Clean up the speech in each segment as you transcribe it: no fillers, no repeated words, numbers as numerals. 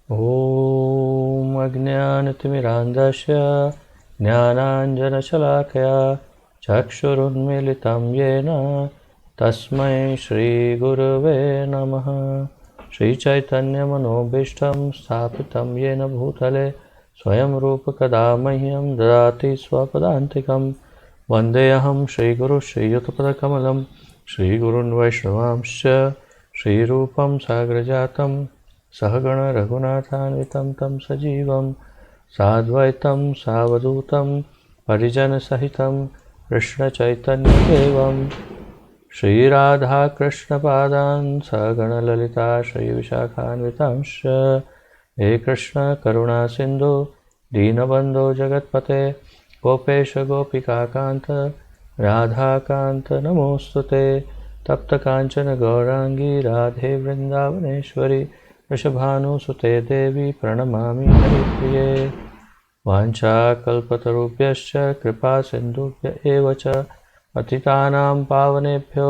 ॐ अज्ञानतिमिरान्धस्य ज्ञानाञ्जनशलाकया चक्षुरुन्मीलितं येन तस्मै श्रीगुरवे नमः। श्रीचैतन्यमनोभीष्टं स्थापितं येन भूतले स्वयं रूपकदा मह्यं ददाति स्वपदान्तिकं। वन्देऽहं श्रीगुरुं श्रीयुतपदकमलं श्रीगुरून् वैष्णवांश्च श्रीरूपं साग्रजातं सहगण रघुनाथान्वितं तं सजीवं साद्वैतं सावधूतं परिजनसहितं कृष्णचैतन्यदेवं श्रीराधाकृष्णपादान् सहगण ललिता श्रीविशाखान्वितांश्च। हे कृष्ण करुणा सिन्धु दीनबन्धो जगत्पते गोपेश गोपिकान्त राधाकान्त नमोऽस्तुते। तप्तकाञ्चन गौराङ्गी राधे वृन्दावनेश्वरी वृषभानुसुते देवी प्रणमामि हरिप्रिये। वाञ्छाकल्पतरुभ्यश्च कृपासिन्धुभ्य एव च पतितानां पावनेभ्यो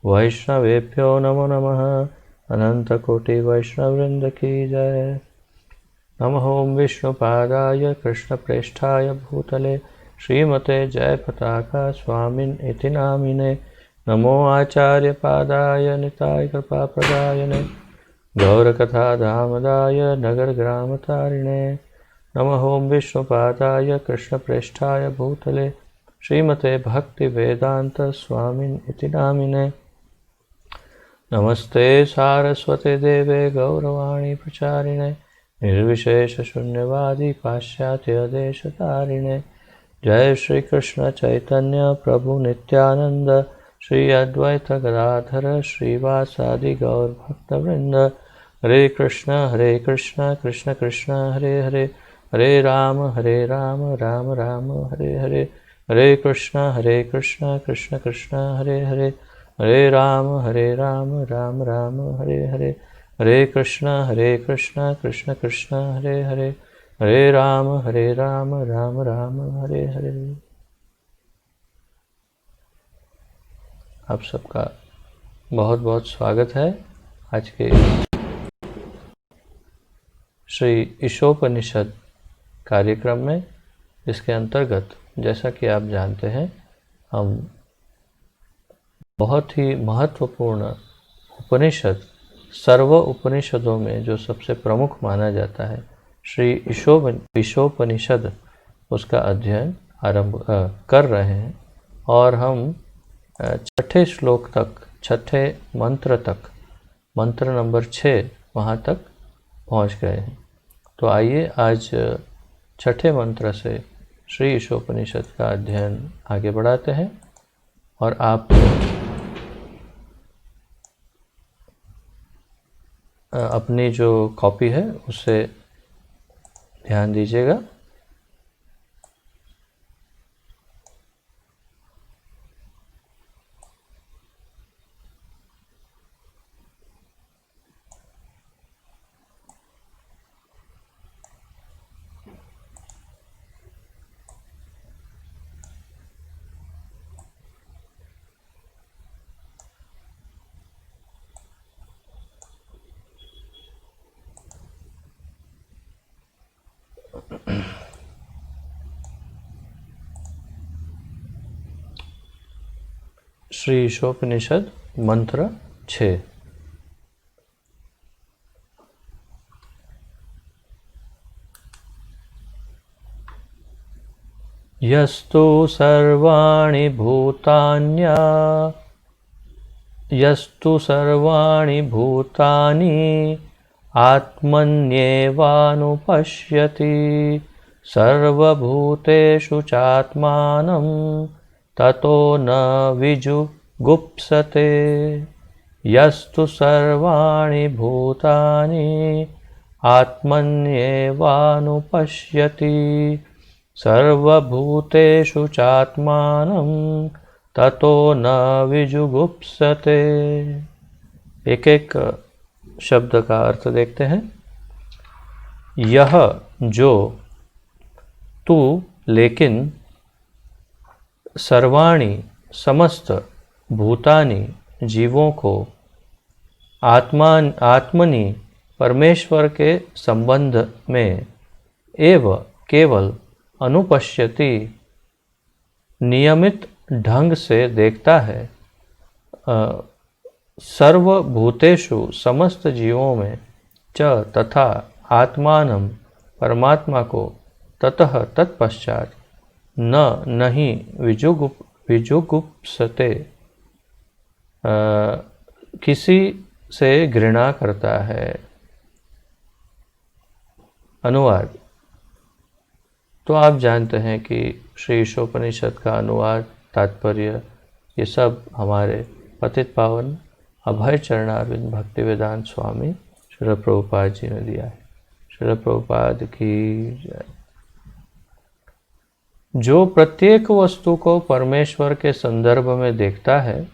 वैष्णवेभ्यो नमो नमः। अनन्तकोटिवैष्णववृन्द की जय। नमः ॐ विष्णुपादाय कृष्णप्रेष्ठाय भूतले श्रीमते जयपताका स्वामिन् इति नामिने। नमो आचार्यपादाय निताय कृपाप्रदायने गौरकथाधामदाय नगरग्रामतारिणे। नमः ॐ विष्णुपादाय कृष्णप्रेष्ठाय भूतले श्रीमते भक्तिवेदान्त स्वामिन् इति नामिने। नमस्ते सारस्वते देवे गौरवाणी प्रचारिणे निर्विशेषशून्यवादी पाश्चात्यदेशतारिणे। जय श्री कृष्ण चैतन्य प्रभु नित्यानंद श्री अद्वैत गदाधर श्रीवासादि गौर भक्तवृंद। हरे कृष्ण कृष्ण कृष्ण हरे हरे हरे राम राम राम हरे हरे। हरे कृष्ण कृष्ण कृष्ण हरे हरे हरे राम राम राम हरे हरे। हरे कृष्ण कृष्ण कृष्ण हरे हरे हरे राम राम राम हरे हरे। आप सबका बहुत बहुत स्वागत है आज के श्री ईशोपनिषद कार्यक्रम में। इसके अंतर्गत जैसा कि आप जानते हैं हम बहुत ही महत्वपूर्ण उपनिषद सर्व उपनिषदों में जो सबसे प्रमुख माना जाता है श्री ईशोपनिषद उसका अध्ययन आरंभ कर रहे हैं और हम छठे श्लोक तक छठे मंत्र तक मंत्र नंबर 6 वहाँ तक पहुँच गए हैं। तो आइए आज छठे मंत्र से श्री ईशोपनिषद का अध्ययन आगे बढ़ाते हैं और आप अपनी जो कॉपी है उससे ध्यान दीजिएगा। श्री ईशोपनिषद मंत्र 6। यस्तु सर्वाणि भूतानि आत्मन्येवानुपश्यति सर्वभूतेषु चात्मानं ततो न विजुगुप्सते। यस्तु सर्वाणि भूतानि आत्मन्येवानुपश्यति सर्वभूतेषु चात्मानं ततो न विजुगुप्सते। एक एक शब्द का अर्थ देखते हैं। यह जो, तू लेकिन, सर्वाणि समस्त, भूतानि जीवों को, आत्मनि परमेश्वर के संबंध में एव केवल अनुपश्यति नियमित ढंग से देखता है, सर्वभूतेषु समस्त जीवों में च तथा आत्मानं परमात्मा को ततः तत्पश्चात नहीं विजुगुप्सते, किसी से घृणा करता है। अनुवाद। तो आप जानते हैं कि श्री ईशोपनिषद का अनुवाद, तात्पर्य, ये सब हमारे पतित पावन अभय चरणारविंद भक्तिवेदांत स्वामी श्रील प्रभुपाद जी ने दिया है। श्रील प्रभुपाद की जय। जो प्रत्येक वस्तु को परमेश्वर के संदर्भ में देखता है,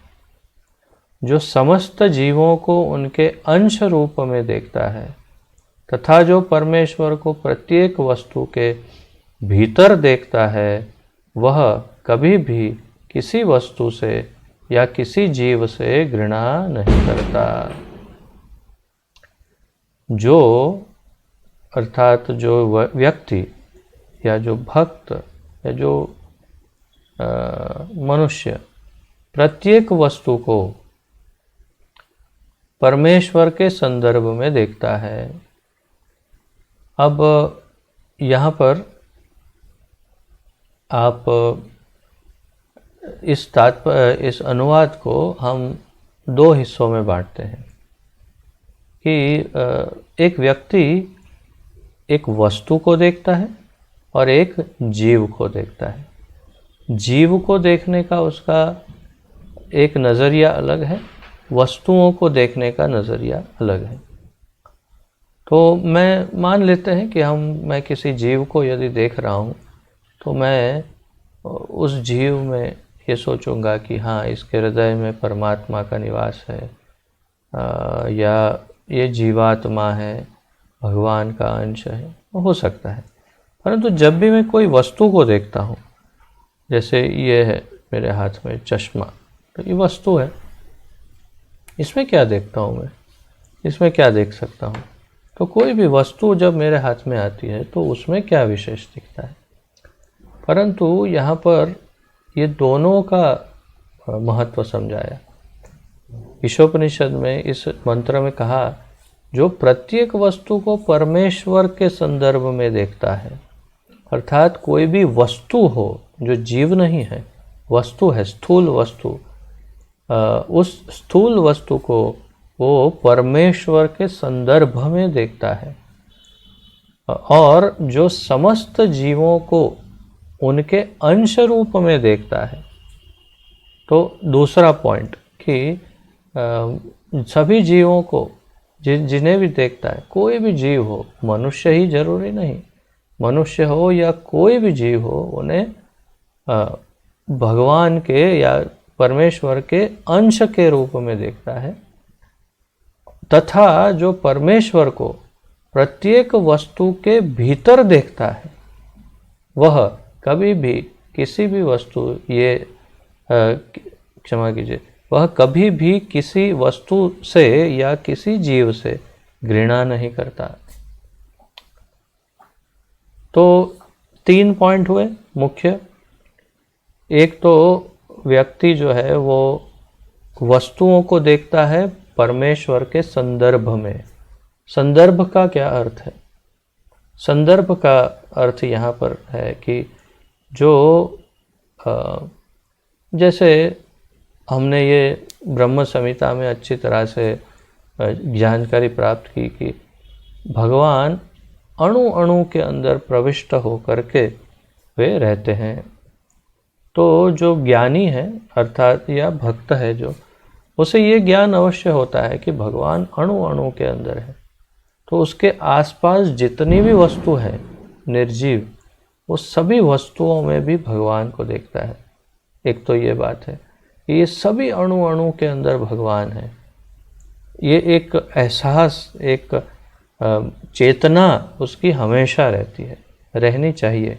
जो समस्त जीवों को उनके अंश रूप में देखता है, तथा जो परमेश्वर को प्रत्येक वस्तु के भीतर देखता है, वह कभी भी किसी वस्तु से या किसी जीव से घृणा नहीं करता। जो अर्थात जो व्यक्ति या जो भक्त या जो मनुष्य प्रत्येक वस्तु को परमेश्वर के संदर्भ में देखता है। अब यहाँ पर आप इस अनुवाद को हम दो हिस्सों में बांटते हैं कि एक व्यक्ति एक वस्तु को देखता है और एक जीव को देखता है। जीव को देखने का उसका एक नज़रिया अलग है, वस्तुओं को देखने का नज़रिया अलग है। तो मैं मान लेते हैं कि मैं किसी जीव को यदि देख रहा हूँ तो मैं उस जीव में ये सोचूंगा कि हाँ, इसके हृदय में परमात्मा का निवास है, या ये जीवात्मा है, भगवान का अंश है, हो सकता है। परंतु जब भी मैं कोई वस्तु को देखता हूँ, जैसे ये है मेरे हाथ में चश्मा, तो ये वस्तु है, इसमें क्या देखता हूँ मैं, इसमें क्या देख सकता हूँ? तो कोई भी वस्तु जब मेरे हाथ में आती है तो उसमें क्या विशेष दिखता है। परंतु यहाँ पर ये दोनों का महत्व समझाया। ईशोपनिषद में इस मंत्र में कहा, जो प्रत्येक वस्तु को परमेश्वर के संदर्भ में देखता है, अर्थात कोई भी वस्तु हो जो जीव नहीं है, वस्तु है, स्थूल वस्तु, उस स्थूल वस्तु को वो परमेश्वर के संदर्भ में देखता है, और जो समस्त जीवों को उनके अंश रूप में देखता है। तो दूसरा पॉइंट कि सभी जीवों को जिन्हें भी देखता है, कोई भी जीव हो, मनुष्य ही जरूरी नहीं, मनुष्य हो या कोई भी जीव हो, उन्हें भगवान के या परमेश्वर के अंश के रूप में देखता है। तथा जो परमेश्वर को प्रत्येक वस्तु के भीतर देखता है, वह कभी भी किसी भी वस्तु, ये क्षमा कीजिए, वह कभी भी किसी वस्तु से या किसी जीव से घृणा नहीं करता। तो 3 पॉइंट हुए मुख्य। एक तो व्यक्ति जो है वो वस्तुओं को देखता है परमेश्वर के संदर्भ में। संदर्भ का क्या अर्थ है? संदर्भ का अर्थ यहाँ पर है कि जो जैसे हमने ये ब्रह्म संहिता में अच्छी तरह से जानकारी प्राप्त की कि भगवान अणु अणु के अंदर प्रविष्ट होकर के वे रहते हैं। तो जो ज्ञानी है अर्थात या भक्त है, जो उसे ये ज्ञान अवश्य होता है कि भगवान अणु अणु के अंदर है। तो उसके आसपास जितनी भी वस्तु है निर्जीव, वो सभी वस्तुओं में भी भगवान को देखता है। एक तो ये बात है कि ये सभी अणु अणु के अंदर भगवान है। ये एक एहसास, एक चेतना उसकी हमेशा रहती है, रहनी चाहिए।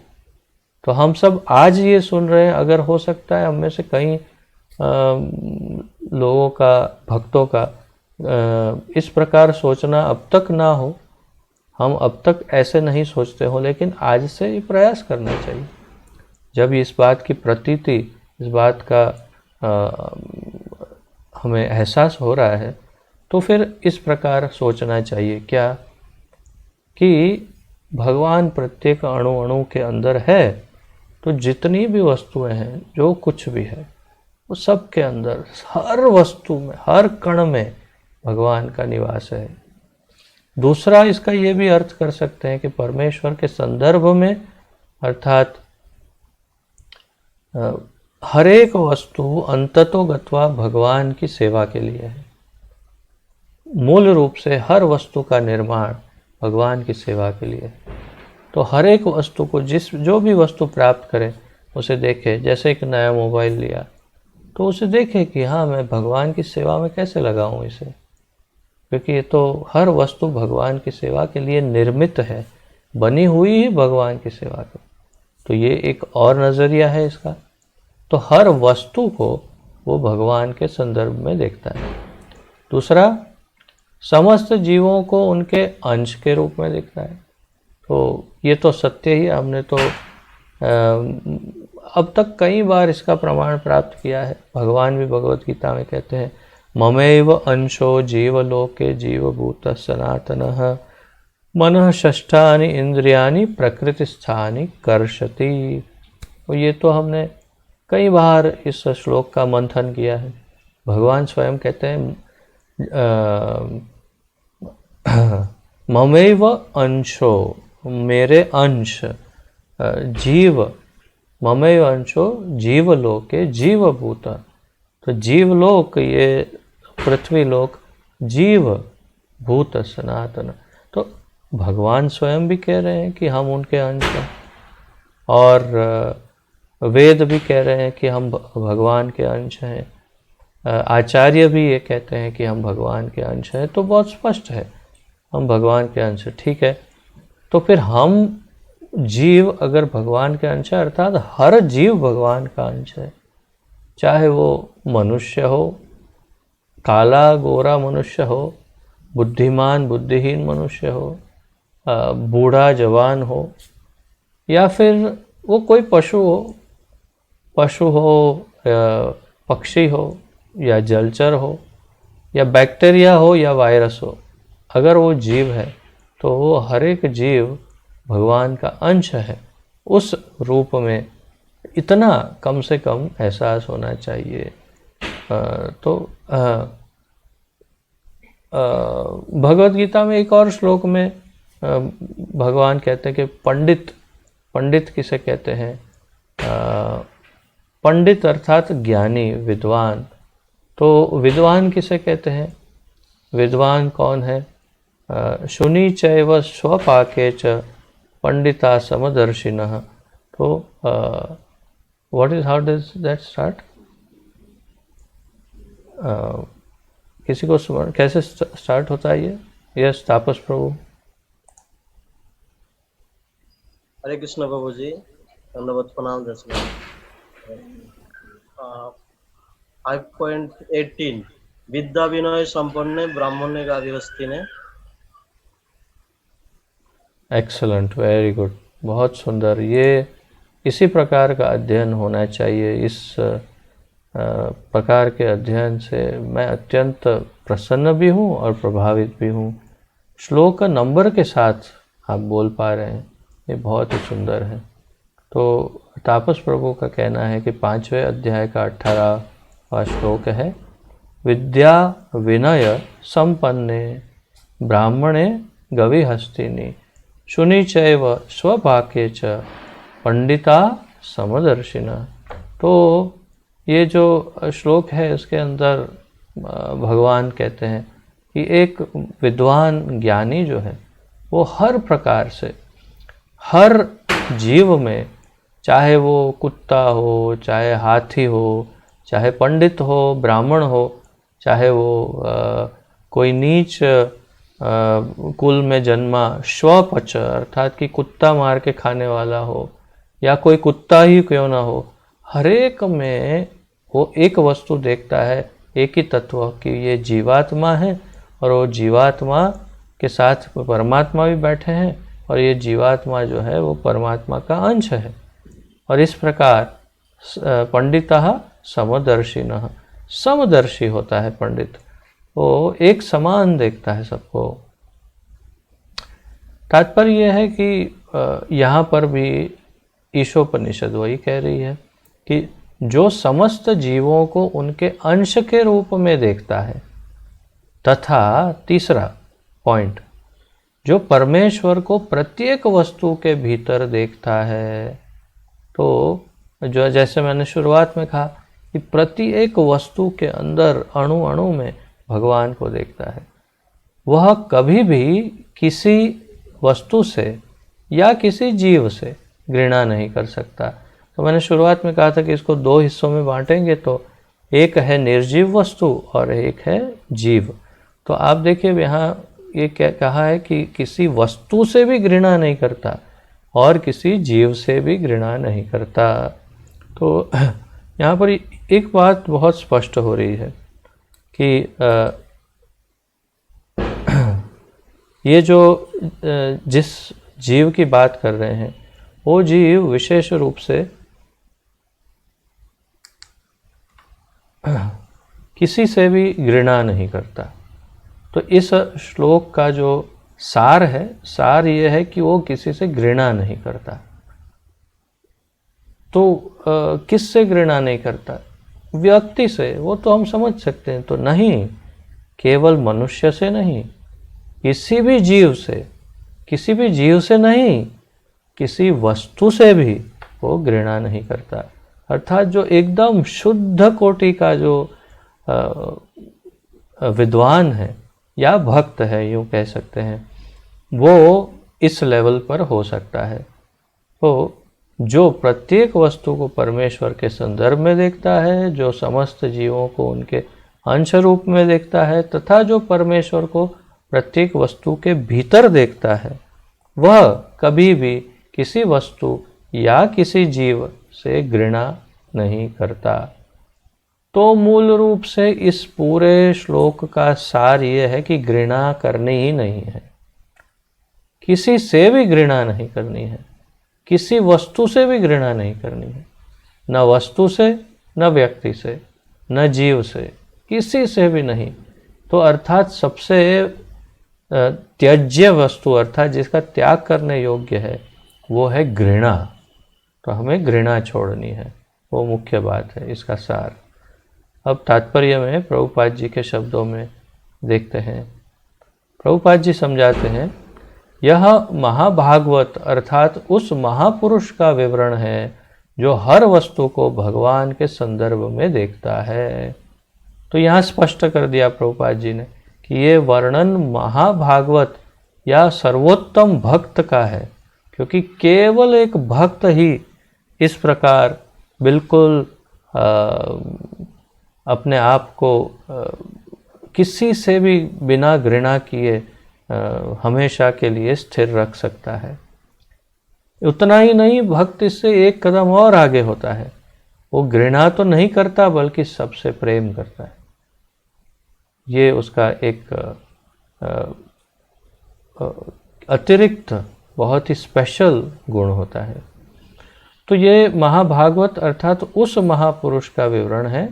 तो हम सब आज ये सुन रहे हैं, अगर हो सकता है हम में से कई लोगों का, भक्तों का इस प्रकार सोचना अब तक ना हो, हम अब तक ऐसे नहीं सोचते हो, लेकिन आज से ये प्रयास करना चाहिए। जब इस बात की प्रतीति, इस बात का हमें एहसास हो रहा है, तो फिर इस प्रकार सोचना चाहिए क्या, कि भगवान प्रत्येक अणु अणु के अंदर है, तो जितनी भी वस्तुएं हैं, जो कुछ भी है, वो सब के अंदर, हर वस्तु में, हर कण में भगवान का निवास है। दूसरा इसका ये भी अर्थ कर सकते हैं कि परमेश्वर के संदर्भ में, अर्थात हर एक वस्तु अंततोगत्वा भगवान की सेवा के लिए है। मूल रूप से हर वस्तु का निर्माण भगवान की सेवा के लिए है। तो हर एक वस्तु को, जो भी वस्तु प्राप्त करे, उसे देखे, जैसे एक नया मोबाइल लिया तो उसे देखे कि हाँ, मैं भगवान की सेवा में कैसे लगाऊं इसे, क्योंकि ये तो हर वस्तु भगवान की सेवा के लिए निर्मित है, बनी हुई ही भगवान की सेवा के। तो ये एक और नज़रिया है इसका। तो हर वस्तु को वो भगवान के संदर्भ में देखता है। दूसरा, समस्त जीवों को उनके अंश के रूप में देखता है। तो ये तो सत्य ही, हमने तो अब तक कई बार इसका प्रमाण प्राप्त किया है। भगवान भी भगवत गीता में कहते हैं, ममैव अंशो जीवलोके जीवभूत सनातनः मनः षष्ठानि इंद्रियाणि प्रकृतिस्थानि कर्षति। तो ये तो हमने कई बार इस श्लोक का मंथन किया है। भगवान स्वयं कहते हैं, ममैव अंशो, मेरे अंश, जीव, ममैव अंशो जीवलोके जीवभूत। तो जीवलोक, ये पृथ्वी लोक, जीव भूत सनातन। तो भगवान स्वयं भी कह रहे हैं कि हम उनके अंश हैं, और वेद भी कह रहे हैं कि हम भगवान के अंश हैं। आचार्य भी ये कहते हैं कि हम भगवान के अंश हैं। तो बहुत स्पष्ट है, हम भगवान के अंश हैं। ठीक है, तो फिर हम जीव अगर भगवान के अंश है, अर्थात हर जीव भगवान का अंश है, चाहे वो मनुष्य हो, काला गोरा मनुष्य हो, बुद्धिमान बुद्धिहीन मनुष्य हो, बूढ़ा जवान हो, या फिर वो कोई पशु हो, पक्षी हो, या जलचर हो, या बैक्टीरिया हो, या वायरस हो। अगर वो जीव है तो वो हर एक जीव भगवान का अंश है। उस रूप में इतना कम से कम एहसास होना चाहिए। तो भगवत गीता में एक और श्लोक में भगवान कहते हैं कि पंडित किसे कहते हैं? पंडित अर्थात ज्ञानी, विद्वान। तो विद्वान किसे कहते हैं? विद्वान कौन है? शुनि चैव स्वपाके च पंडिता समदर्शिनः। तो what is, how does that start? किसी को कैसे स्टार्ट होता है ये? यस, तापस प्रभु। हरे कृष्ण प्रभु जी, दंडवत प्रणाम दर्शन। 5.18 विद्या विनय संपन्न ब्राह्मण्य गादिवस्ती ने। एक्सलेंट, वेरी गुड, बहुत सुंदर। ये इसी प्रकार का अध्ययन होना चाहिए। इस प्रकार के अध्ययन से मैं अत्यंत प्रसन्न भी हूँ और प्रभावित भी हूँ। श्लोक नंबर के साथ आप बोल पा रहे हैं, ये बहुत ही सुंदर है। तो तापस प्रभु का कहना है कि 5वें अध्याय का 18वां श्लोक है, विद्या विनय संपन्ने ब्राह्मणे गविहस्तिनि शुनि चैव स्वपाके च पंडिता समदर्शिना। तो ये जो श्लोक है, इसके अंदर भगवान कहते हैं कि एक विद्वान ज्ञानी जो है, वो हर प्रकार से, हर जीव में, चाहे वो कुत्ता हो, चाहे हाथी हो, चाहे पंडित हो, ब्राह्मण हो, चाहे वो कोई नीच कुल में जन्मा श्वपच अर्थात कि कुत्ता मार के खाने वाला हो, या कोई कुत्ता ही क्यों ना हो, हर एक में वो एक वस्तु देखता है, एक ही तत्व कि ये जीवात्मा है और वो जीवात्मा के साथ परमात्मा भी बैठे हैं और ये जीवात्मा जो है वो परमात्मा का अंश है। और इस प्रकार पंडितः समदर्शिनः, समदर्शी होता है पंडित, वो एक समान देखता है सबको। तात्पर्य यह है कि यहाँ पर भी ईशोपनिषद वही कह रही है कि जो समस्त जीवों को उनके अंश के रूप में देखता है, तथा तीसरा पॉइंट, जो परमेश्वर को प्रत्येक वस्तु के भीतर देखता है। तो जो जैसे मैंने शुरुआत में कहा कि प्रत्येक वस्तु के अंदर अणु अणु में भगवान को देखता है, वह कभी भी किसी वस्तु से या किसी जीव से घृणा नहीं कर सकता। तो मैंने शुरुआत में कहा था कि इसको दो हिस्सों में बांटेंगे, तो एक है निर्जीव वस्तु और एक है जीव। तो आप देखिए यहाँ ये क्या कहा है कि किसी वस्तु से भी घृणा नहीं करता और किसी जीव से भी घृणा नहीं करता। तो यहाँ पर एक बात बहुत स्पष्ट हो रही है कि ये जो जिस जीव की बात कर रहे हैं वो जीव विशेष रूप से किसी से भी घृणा नहीं करता। तो इस श्लोक का जो सार है, सार ये है कि वो किसी से घृणा नहीं करता। तो किस से घृणा नहीं करता? व्यक्ति से, वो तो हम समझ सकते हैं। तो नहीं, केवल मनुष्य से नहीं, किसी भी जीव से, किसी भी जीव से नहीं, किसी वस्तु से भी वो घृणा नहीं करता। अर्थात जो एकदम शुद्ध कोटि का जो विद्वान है या भक्त है, यूँ कह सकते हैं, वो इस लेवल पर हो सकता है। तो जो प्रत्येक वस्तु को परमेश्वर के संदर्भ में देखता है, जो समस्त जीवों को उनके अंश रूप में देखता है, तथा जो परमेश्वर को प्रत्येक वस्तु के भीतर देखता है, वह कभी भी किसी वस्तु या किसी जीव से घृणा नहीं करता। तो मूल रूप से इस पूरे श्लोक का सार ये है कि घृणा करनी ही नहीं है, किसी से भी घृणा नहीं करनी है, किसी वस्तु से भी घृणा नहीं करनी है, न वस्तु से, न व्यक्ति से, न जीव से, किसी से भी नहीं। तो अर्थात सबसे त्याज्य वस्तु, अर्थात जिसका त्याग करने योग्य है, वो है घृणा। तो हमें घृणा छोड़नी है, वो मुख्य बात है, इसका सार। अब तात्पर्य में प्रभुपाद जी के शब्दों में देखते हैं। प्रभुपाद जी समझाते हैं, यह महाभागवत अर्थात उस महापुरुष का विवरण है जो हर वस्तु को भगवान के संदर्भ में देखता है। तो यहाँ स्पष्ट कर दिया प्रभुपाद जी ने कि ये वर्णन महाभागवत या सर्वोत्तम भक्त का है, क्योंकि केवल एक भक्त ही इस प्रकार बिल्कुल अपने आप को किसी से भी बिना घृणा किए हमेशा के लिए स्थिर रख सकता है। उतना ही नहीं, भक्त इससे एक कदम और आगे होता है। वो घृणा तो नहीं करता बल्कि सबसे प्रेम करता है। ये उसका एक अतिरिक्त बहुत ही स्पेशल गुण होता है। तो ये महाभागवत अर्थात उस महापुरुष का विवरण है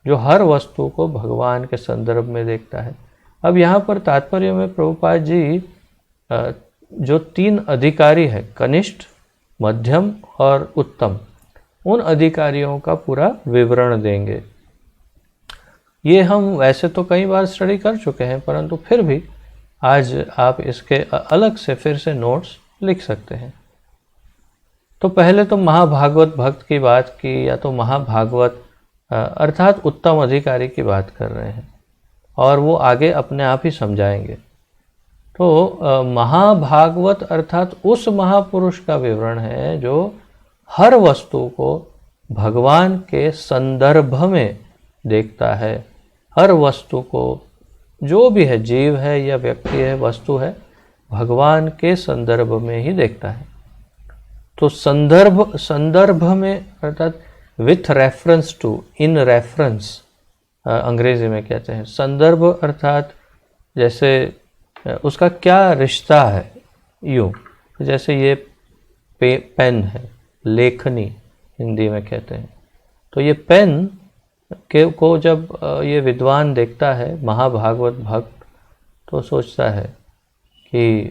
जो हर वस्तु को भगवान के संदर्भ में देखता है। अब यहाँ पर तात्पर्य में प्रभुपाद जी जो तीन अधिकारी है, कनिष्ठ, मध्यम और उत्तम, उन अधिकारियों का पूरा विवरण देंगे। ये हम वैसे तो कई बार स्टडी कर चुके हैं, परंतु फिर भी आज आप इसके अलग से फिर से नोट्स लिख सकते हैं। तो पहले तो महाभागवत भक्त की बात की, या तो महाभागवत अर्थात उत्तम अधिकारी की बात कर रहे हैं, और वो आगे अपने आप ही समझाएंगे। तो महाभागवत अर्थात उस महापुरुष का विवरण है जो हर वस्तु को भगवान के संदर्भ में देखता है। हर वस्तु को, जो भी है, जीव है या व्यक्ति है, वस्तु है, भगवान के संदर्भ में ही देखता है। तो संदर्भ में अर्थात with reference to, in reference, अंग्रेजी में कहते हैं। संदर्भ अर्थात जैसे उसका क्या रिश्ता है, यूँ जैसे ये पेन है, लेखनी हिंदी में कहते हैं। तो ये पेन को जब ये विद्वान देखता है, महाभागवत भक्त, तो सोचता है कि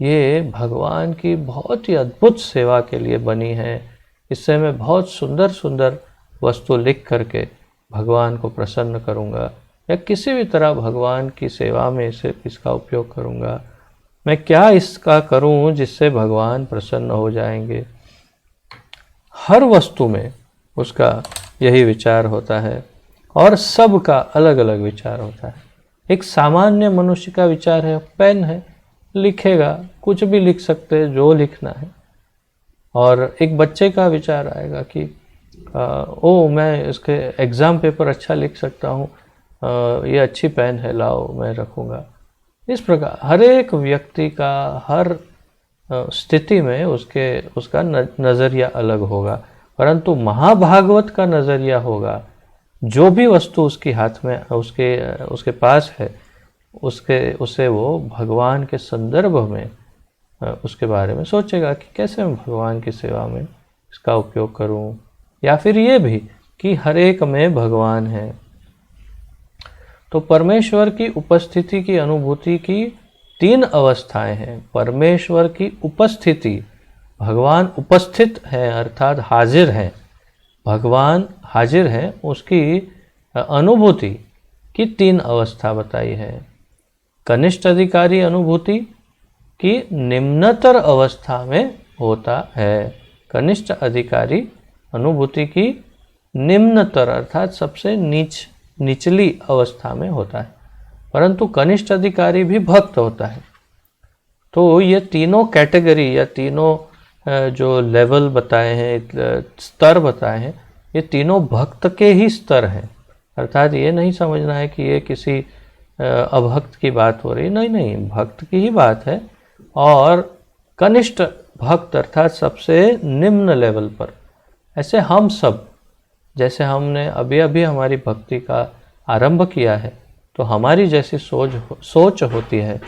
ये भगवान की बहुत ही अद्भुत सेवा के लिए बनी है, इससे मैं बहुत सुंदर सुंदर वस्तु लिख करके भगवान को प्रसन्न करूँगा, या किसी भी तरह भगवान की सेवा में इसका उपयोग करूँगा। मैं क्या इसका करूँ जिससे भगवान प्रसन्न हो जाएंगे। हर वस्तु में उसका यही विचार होता है, और सबका अलग अलग विचार होता है। एक सामान्य मनुष्य का विचार है, पेन है, लिखेगा, कुछ भी लिख सकते हैं जो लिखना है। और एक बच्चे का विचार आएगा कि मैं इसके एग्ज़ाम पेपर अच्छा लिख सकता हूँ, ये अच्छी पेन है, लाओ मैं रखूँगा। इस प्रकार हर एक व्यक्ति का हर स्थिति में उसका नज़रिया अलग होगा, परंतु महाभागवत का नज़रिया होगा, जो भी वस्तु उसके हाथ में उसके पास है, उसे वो भगवान के संदर्भ में उसके बारे में सोचेगा कि कैसे मैं भगवान की सेवा में इसका उपयोग करूं। या फिर ये भी कि हर एक में भगवान है। तो परमेश्वर की उपस्थिति की अनुभूति की 3 अवस्थाएं हैं। परमेश्वर की उपस्थिति, भगवान उपस्थित है अर्थात हाजिर है, भगवान हाजिर है, उसकी अनुभूति की 3 अवस्था बताई है। कनिष्ठ अधिकारी अनुभूति की निम्नतर अवस्था में होता है। कनिष्ठ अधिकारी अनुभूति की निम्नतर अर्थात सबसे निचली अवस्था में होता है, परंतु कनिष्ठ अधिकारी भी भक्त होता है। तो ये तीनों कैटेगरी या तीनों जो लेवल बताए हैं, स्तर बताए हैं, ये तीनों भक्त के ही स्तर हैं। अर्थात ये नहीं समझना है कि ये किसी अभक्त की बात हो रही, नहीं, भक्त की ही बात है। और कनिष्ठ भक्त अर्थात सबसे निम्न लेवल पर, ऐसे हम सब, जैसे हमने अभी हमारी भक्ति का आरंभ किया है, तो हमारी जैसी सोच होती है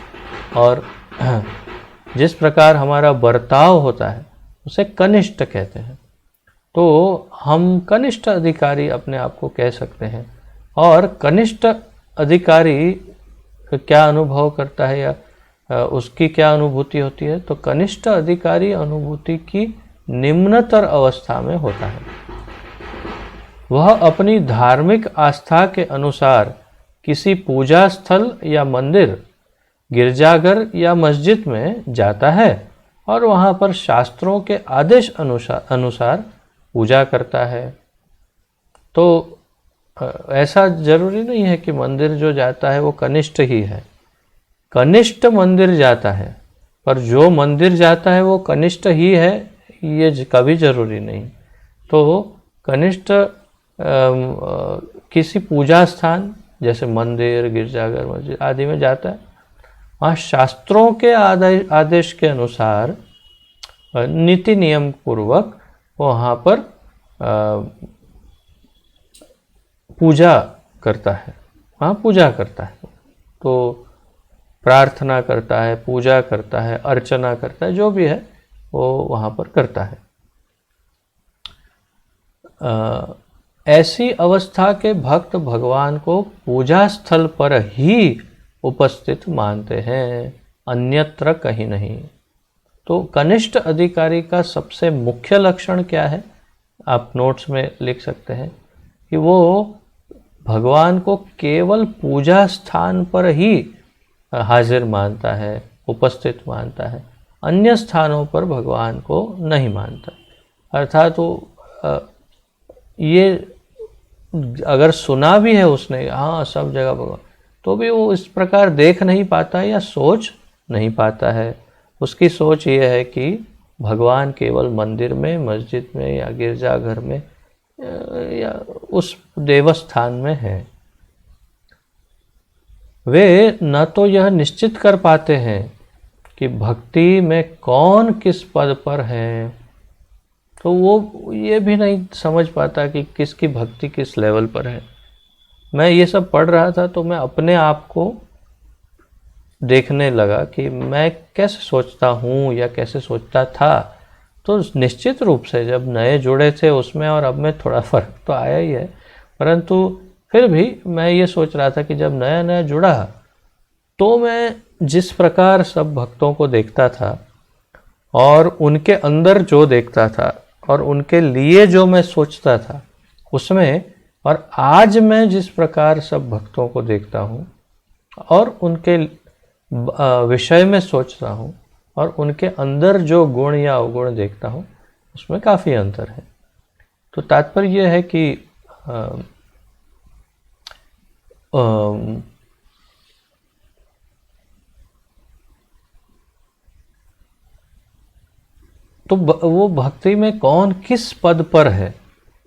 और जिस प्रकार हमारा बर्ताव होता है उसे कनिष्ठ कहते हैं। तो हम कनिष्ठ अधिकारी अपने आप को कह सकते हैं। और कनिष्ठ अधिकारी क्या अनुभव करता है या उसकी क्या अनुभूति होती है, तो कनिष्ठ अधिकारी अनुभूति की निम्नतर अवस्था में होता है। वह अपनी धार्मिक आस्था के अनुसार किसी पूजा स्थल या मंदिर, गिरजाघर या मस्जिद में जाता है और वहाँ पर शास्त्रों के आदेश अनुसार पूजा करता है। तो ऐसा जरूरी नहीं है कि मंदिर जो जाता है वो कनिष्ठ ही है। कनिष्ठ मंदिर जाता है, पर जो मंदिर जाता है वो कनिष्ठ ही है, ये कभी जरूरी नहीं। तो कनिष्ठ किसी पूजा स्थान जैसे मंदिर, गिरजाघर, मस्जिद आदि में जाता है, वहाँ शास्त्रों के आदेश के अनुसार नीति नियम पूर्वक वहाँ पर पूजा करता है, वहाँ पूजा करता है। तो प्रार्थना करता है, पूजा करता है, अर्चना करता है, जो भी है वो वहाँ पर करता है। ऐसी अवस्था के भक्त भगवान को पूजा स्थल पर ही उपस्थित मानते हैं, अन्यत्र कहीं नहीं। तो कनिष्ठ अधिकारी का सबसे मुख्य लक्षण क्या है, आप नोट्स में लिख सकते हैं कि वो भगवान को केवल पूजा स्थान पर ही हाजिर मानता है, उपस्थित मानता है, अन्य स्थानों पर भगवान को नहीं मानता। अर्थात वो ये अगर सुना भी है उसने, हाँ सब जगह भगवान, तो भी वो इस प्रकार देख नहीं पाता है या सोच नहीं पाता है। उसकी सोच ये है कि भगवान केवल मंदिर में, मस्जिद में या गिरजाघर में या उस देवस्थान में है। वे न तो यह निश्चित कर पाते हैं कि भक्ति में कौन किस पद पर है, तो वो ये भी नहीं समझ पाता कि किसकी भक्ति किस लेवल पर है। मैं ये सब पढ़ रहा था तो मैं अपने आप को देखने लगा कि मैं कैसे सोचता हूँ या कैसे सोचता था। तो निश्चित रूप से जब नए जुड़े थे उसमें और अब में थोड़ा फ़र्क तो आया ही है, परंतु फिर भी मैं ये सोच रहा था कि जब नया नया जुड़ा तो मैं जिस प्रकार सब भक्तों को देखता था और उनके अंदर जो देखता था और उनके लिए जो मैं सोचता था उसमें, और आज मैं जिस प्रकार सब भक्तों को देखता हूँ और उनके विषय में सोचता हूँ और उनके अंदर जो गुण या अवगुण देखता हूँ उसमें काफ़ी अंतर है। तो तात्पर्य यह है कि तो वो भक्ति में कौन किस पद पर है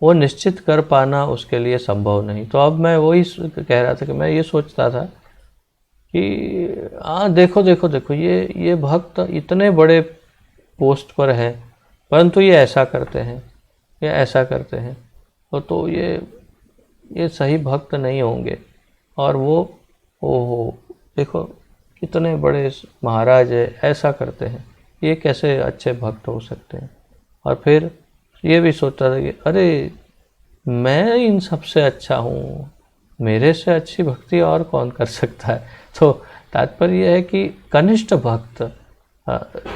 वो निश्चित कर पाना उसके लिए संभव नहीं। तो अब मैं वही कह रहा था कि मैं ये सोचता था कि देखो देखो देखो ये भक्त इतने बड़े पोस्ट पर हैं परंतु ये ऐसा करते हैं, ये ऐसा करते हैं, तो ये सही भक्त नहीं होंगे। और वो ओहो देखो कितने बड़े महाराज है, ऐसा करते हैं, ये कैसे अच्छे भक्त हो सकते हैं। और फिर ये भी सोचता था कि अरे मैं इन सबसे अच्छा हूँ, मेरे से अच्छी भक्ति और कौन कर सकता है। तो तात्पर्य यह है कि कनिष्ठ भक्त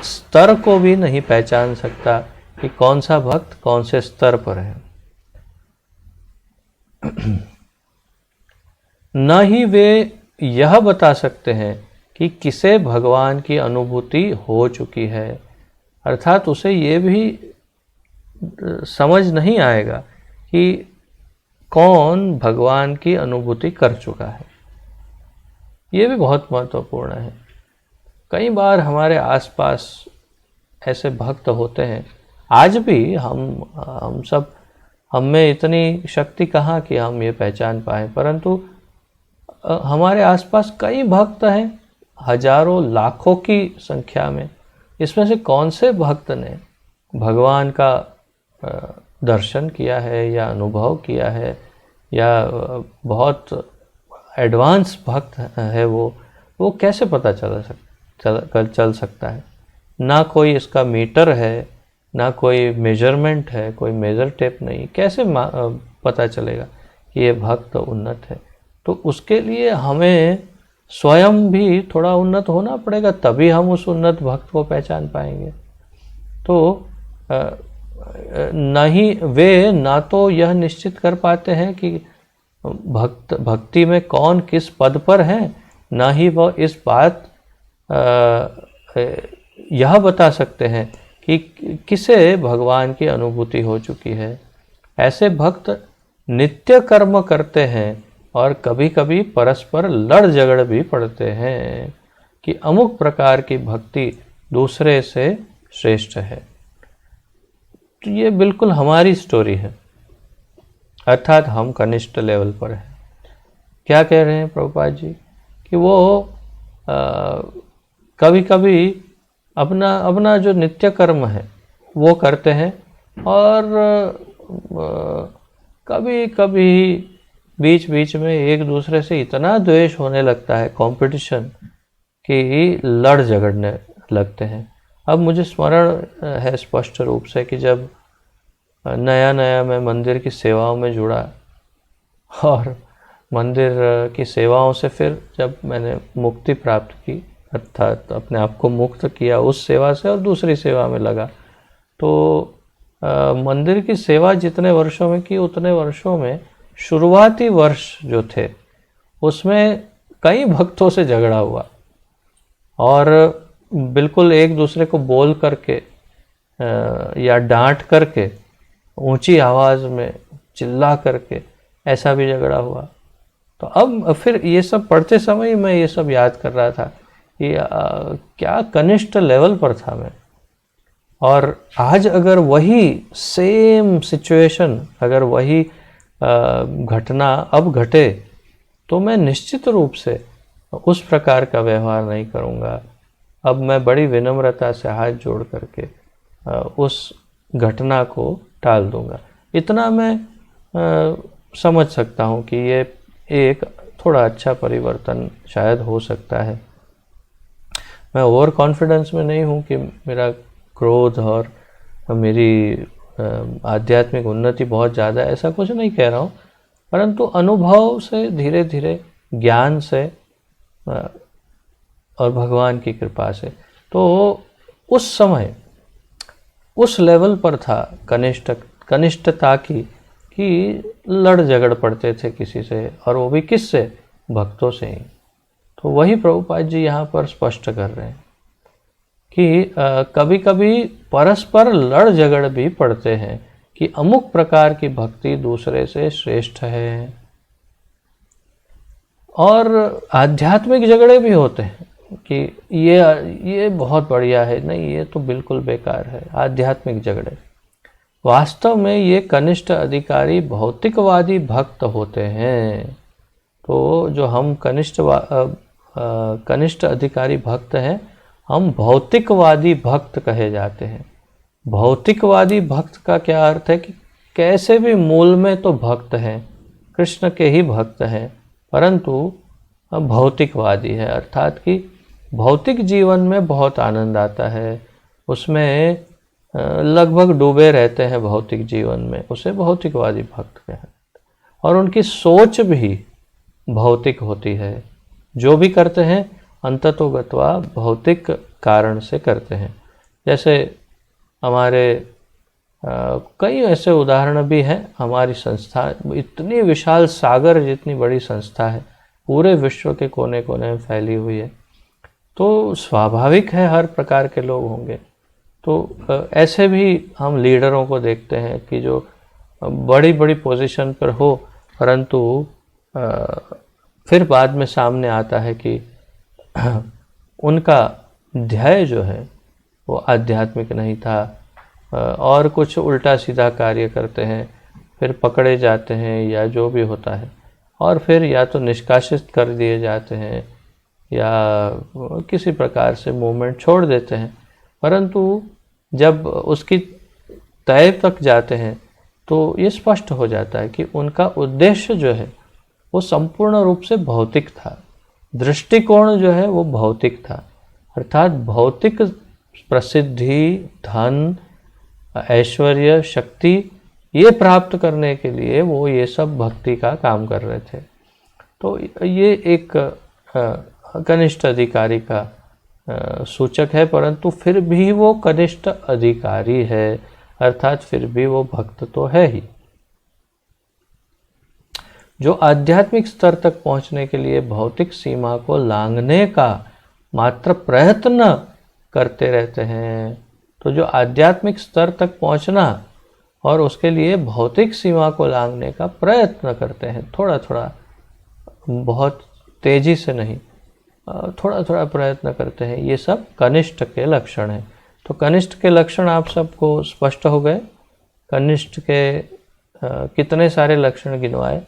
स्तर को भी नहीं पहचान सकता कि कौन सा भक्त कौन से स्तर पर है। न ही वे यह बता सकते हैं कि किसे भगवान की अनुभूति हो चुकी है, अर्थात उसे ये भी समझ नहीं आएगा कि कौन भगवान की अनुभूति कर चुका है। ये भी बहुत महत्वपूर्ण है। कई बार हमारे आसपास ऐसे भक्त होते हैं, आज भी हम सब, हम में इतनी शक्ति कहाँ कि हम ये पहचान पाएँ, परंतु हमारे आसपास कई भक्त हैं, हजारों लाखों की संख्या में। इसमें से कौन से भक्त ने भगवान का दर्शन किया है या अनुभव किया है या बहुत एडवांस भक्त है वो कैसे पता चल सकता है। ना कोई इसका मीटर है, ना कोई मेजरमेंट है, कोई मेजर टेप नहीं, कैसे पता चलेगा कि ये भक्त उन्नत है। तो उसके लिए हमें स्वयं भी थोड़ा उन्नत होना पड़ेगा, तभी हम उस उन्नत भक्त को पहचान पाएंगे। तो नहीं, वे ना तो यह निश्चित कर पाते हैं कि भक्ति में कौन किस पद पर है, ना ही वह इस बात यह बता सकते हैं कि किसे भगवान की अनुभूति हो चुकी है। ऐसे भक्त नित्य कर्म करते हैं और कभी कभी परस्पर लड़ झगड़ भी पड़ते हैं कि अमुक प्रकार की भक्ति दूसरे से श्रेष्ठ है। तो ये बिल्कुल हमारी स्टोरी है, अर्थात हम कनिष्ठ लेवल पर हैं। क्या कह रहे हैं प्रभुपाद जी कि वो कभी कभी अपना जो नित्य कर्म है वो करते हैं और कभी कभी बीच बीच में एक दूसरे से इतना द्वेष होने लगता है, कंपटीशन, कि लड़ झगड़ने लगते हैं। अब मुझे स्मरण है स्पष्ट रूप से कि जब नया नया मैं मंदिर की सेवाओं में जुड़ा और मंदिर की सेवाओं से फिर जब मैंने मुक्ति प्राप्त की, अर्थात अपने आप को मुक्त किया उस सेवा से और दूसरी सेवा में लगा, तो मंदिर की सेवा जितने वर्षों में की उतने वर्षों में शुरुआती वर्ष जो थे उसमें कई भक्तों से झगड़ा हुआ और बिल्कुल एक दूसरे को बोल करके या डांट करके, ऊंची आवाज़ में चिल्ला करके ऐसा भी झगड़ा हुआ। तो अब फिर ये सब पढ़ते समय मैं ये सब याद कर रहा था कि क्या कनिष्ठ लेवल पर था मैं। और आज अगर वही सेम सिचुएशन, अगर वही घटना अब घटे तो मैं निश्चित रूप से उस प्रकार का व्यवहार नहीं करूँगा। अब मैं बड़ी विनम्रता से हाथ जोड़ करके उस घटना को टाल दूँगा। इतना मैं समझ सकता हूँ कि ये एक थोड़ा अच्छा परिवर्तन शायद हो सकता है। मैं ओवर कॉन्फिडेंस में नहीं हूँ कि मेरा क्रोध और मेरी आध्यात्मिक उन्नति बहुत ज़्यादा, ऐसा कुछ नहीं कह रहा हूँ, परंतु अनुभव से धीरे धीरे, ज्ञान से और भगवान की कृपा से, तो उस समय उस लेवल पर था कनिष्ठता की कि लड़ झगड़ पड़ते थे किसी से, और वो भी किससे? भक्तों से ही। तो वही प्रभुपाद जी यहाँ पर स्पष्ट कर रहे हैं कि कभी कभी परस्पर लड़ झगड़ भी पड़ते हैं कि अमुक प्रकार की भक्ति दूसरे से श्रेष्ठ है, और आध्यात्मिक झगड़े भी होते हैं कि ये बहुत बढ़िया है, नहीं ये तो बिल्कुल बेकार है, आध्यात्मिक झगड़े। वास्तव में ये कनिष्ठ अधिकारी भौतिकवादी भक्त होते हैं। तो जो हम कनिष्ठ अधिकारी भक्त हैं, हम भौतिकवादी भक्त कहे जाते हैं। भौतिकवादी भक्त का क्या अर्थ है कि कैसे भी मूल में तो भक्त हैं, कृष्ण के ही भक्त हैं, परंतु भौतिकवादी है, अर्थात कि भौतिक जीवन में बहुत आनंद आता है, उसमें लगभग डूबे रहते हैं भौतिक जीवन में, उसे भौतिकवादी भक्त कहते हैं। और उनकी सोच भी भौतिक होती है, जो भी करते हैं अंततोगत्वा भौतिक कारण से करते हैं। जैसे हमारे कई ऐसे उदाहरण भी हैं। हमारी संस्था इतनी विशाल सागर जितनी बड़ी संस्था है, पूरे विश्व के कोने कोने में फैली हुई है, तो स्वाभाविक है हर प्रकार के लोग होंगे। तो ऐसे भी हम लीडरों को देखते हैं कि जो बड़ी बड़ी पोजीशन पर हो, परंतु फिर बाद में सामने आता है कि उनका ध्येय जो है वो आध्यात्मिक नहीं था, और कुछ उल्टा सीधा कार्य करते हैं, फिर पकड़े जाते हैं या जो भी होता है, और फिर या तो निष्कासित कर दिए जाते हैं या किसी प्रकार से मूवमेंट छोड़ देते हैं। परंतु जब उसकी तय तक जाते हैं तो ये स्पष्ट हो जाता है कि उनका उद्देश्य जो है वो संपूर्ण रूप से भौतिक था, दृष्टिकोण जो है वो भौतिक था, अर्थात भौतिक प्रसिद्धि, धन, ऐश्वर्य, शक्ति ये प्राप्त करने के लिए वो ये सब भक्ति का काम कर रहे थे। तो ये एक कनिष्ठ अधिकारी का सूचक है, परंतु फिर भी वो कनिष्ठ अधिकारी है, अर्थात फिर भी वो भक्त तो है ही। जो आध्यात्मिक स्तर तक पहुंचने के लिए भौतिक सीमा को लांघने का मात्र प्रयत्न करते रहते हैं, तो जो आध्यात्मिक स्तर तक पहुंचना और उसके लिए भौतिक सीमा को लांघने का प्रयत्न करते हैं, थोड़ा थोड़ा, बहुत तेजी से नहीं, थोड़ा थोड़ा प्रयत्न करते हैं, ये सब कनिष्ठ के लक्षण हैं। तो कनिष्ठ के लक्षण आप सबको स्पष्ट हो गए। कनिष्ठ के कितने सारे लक्षण गिनवाए,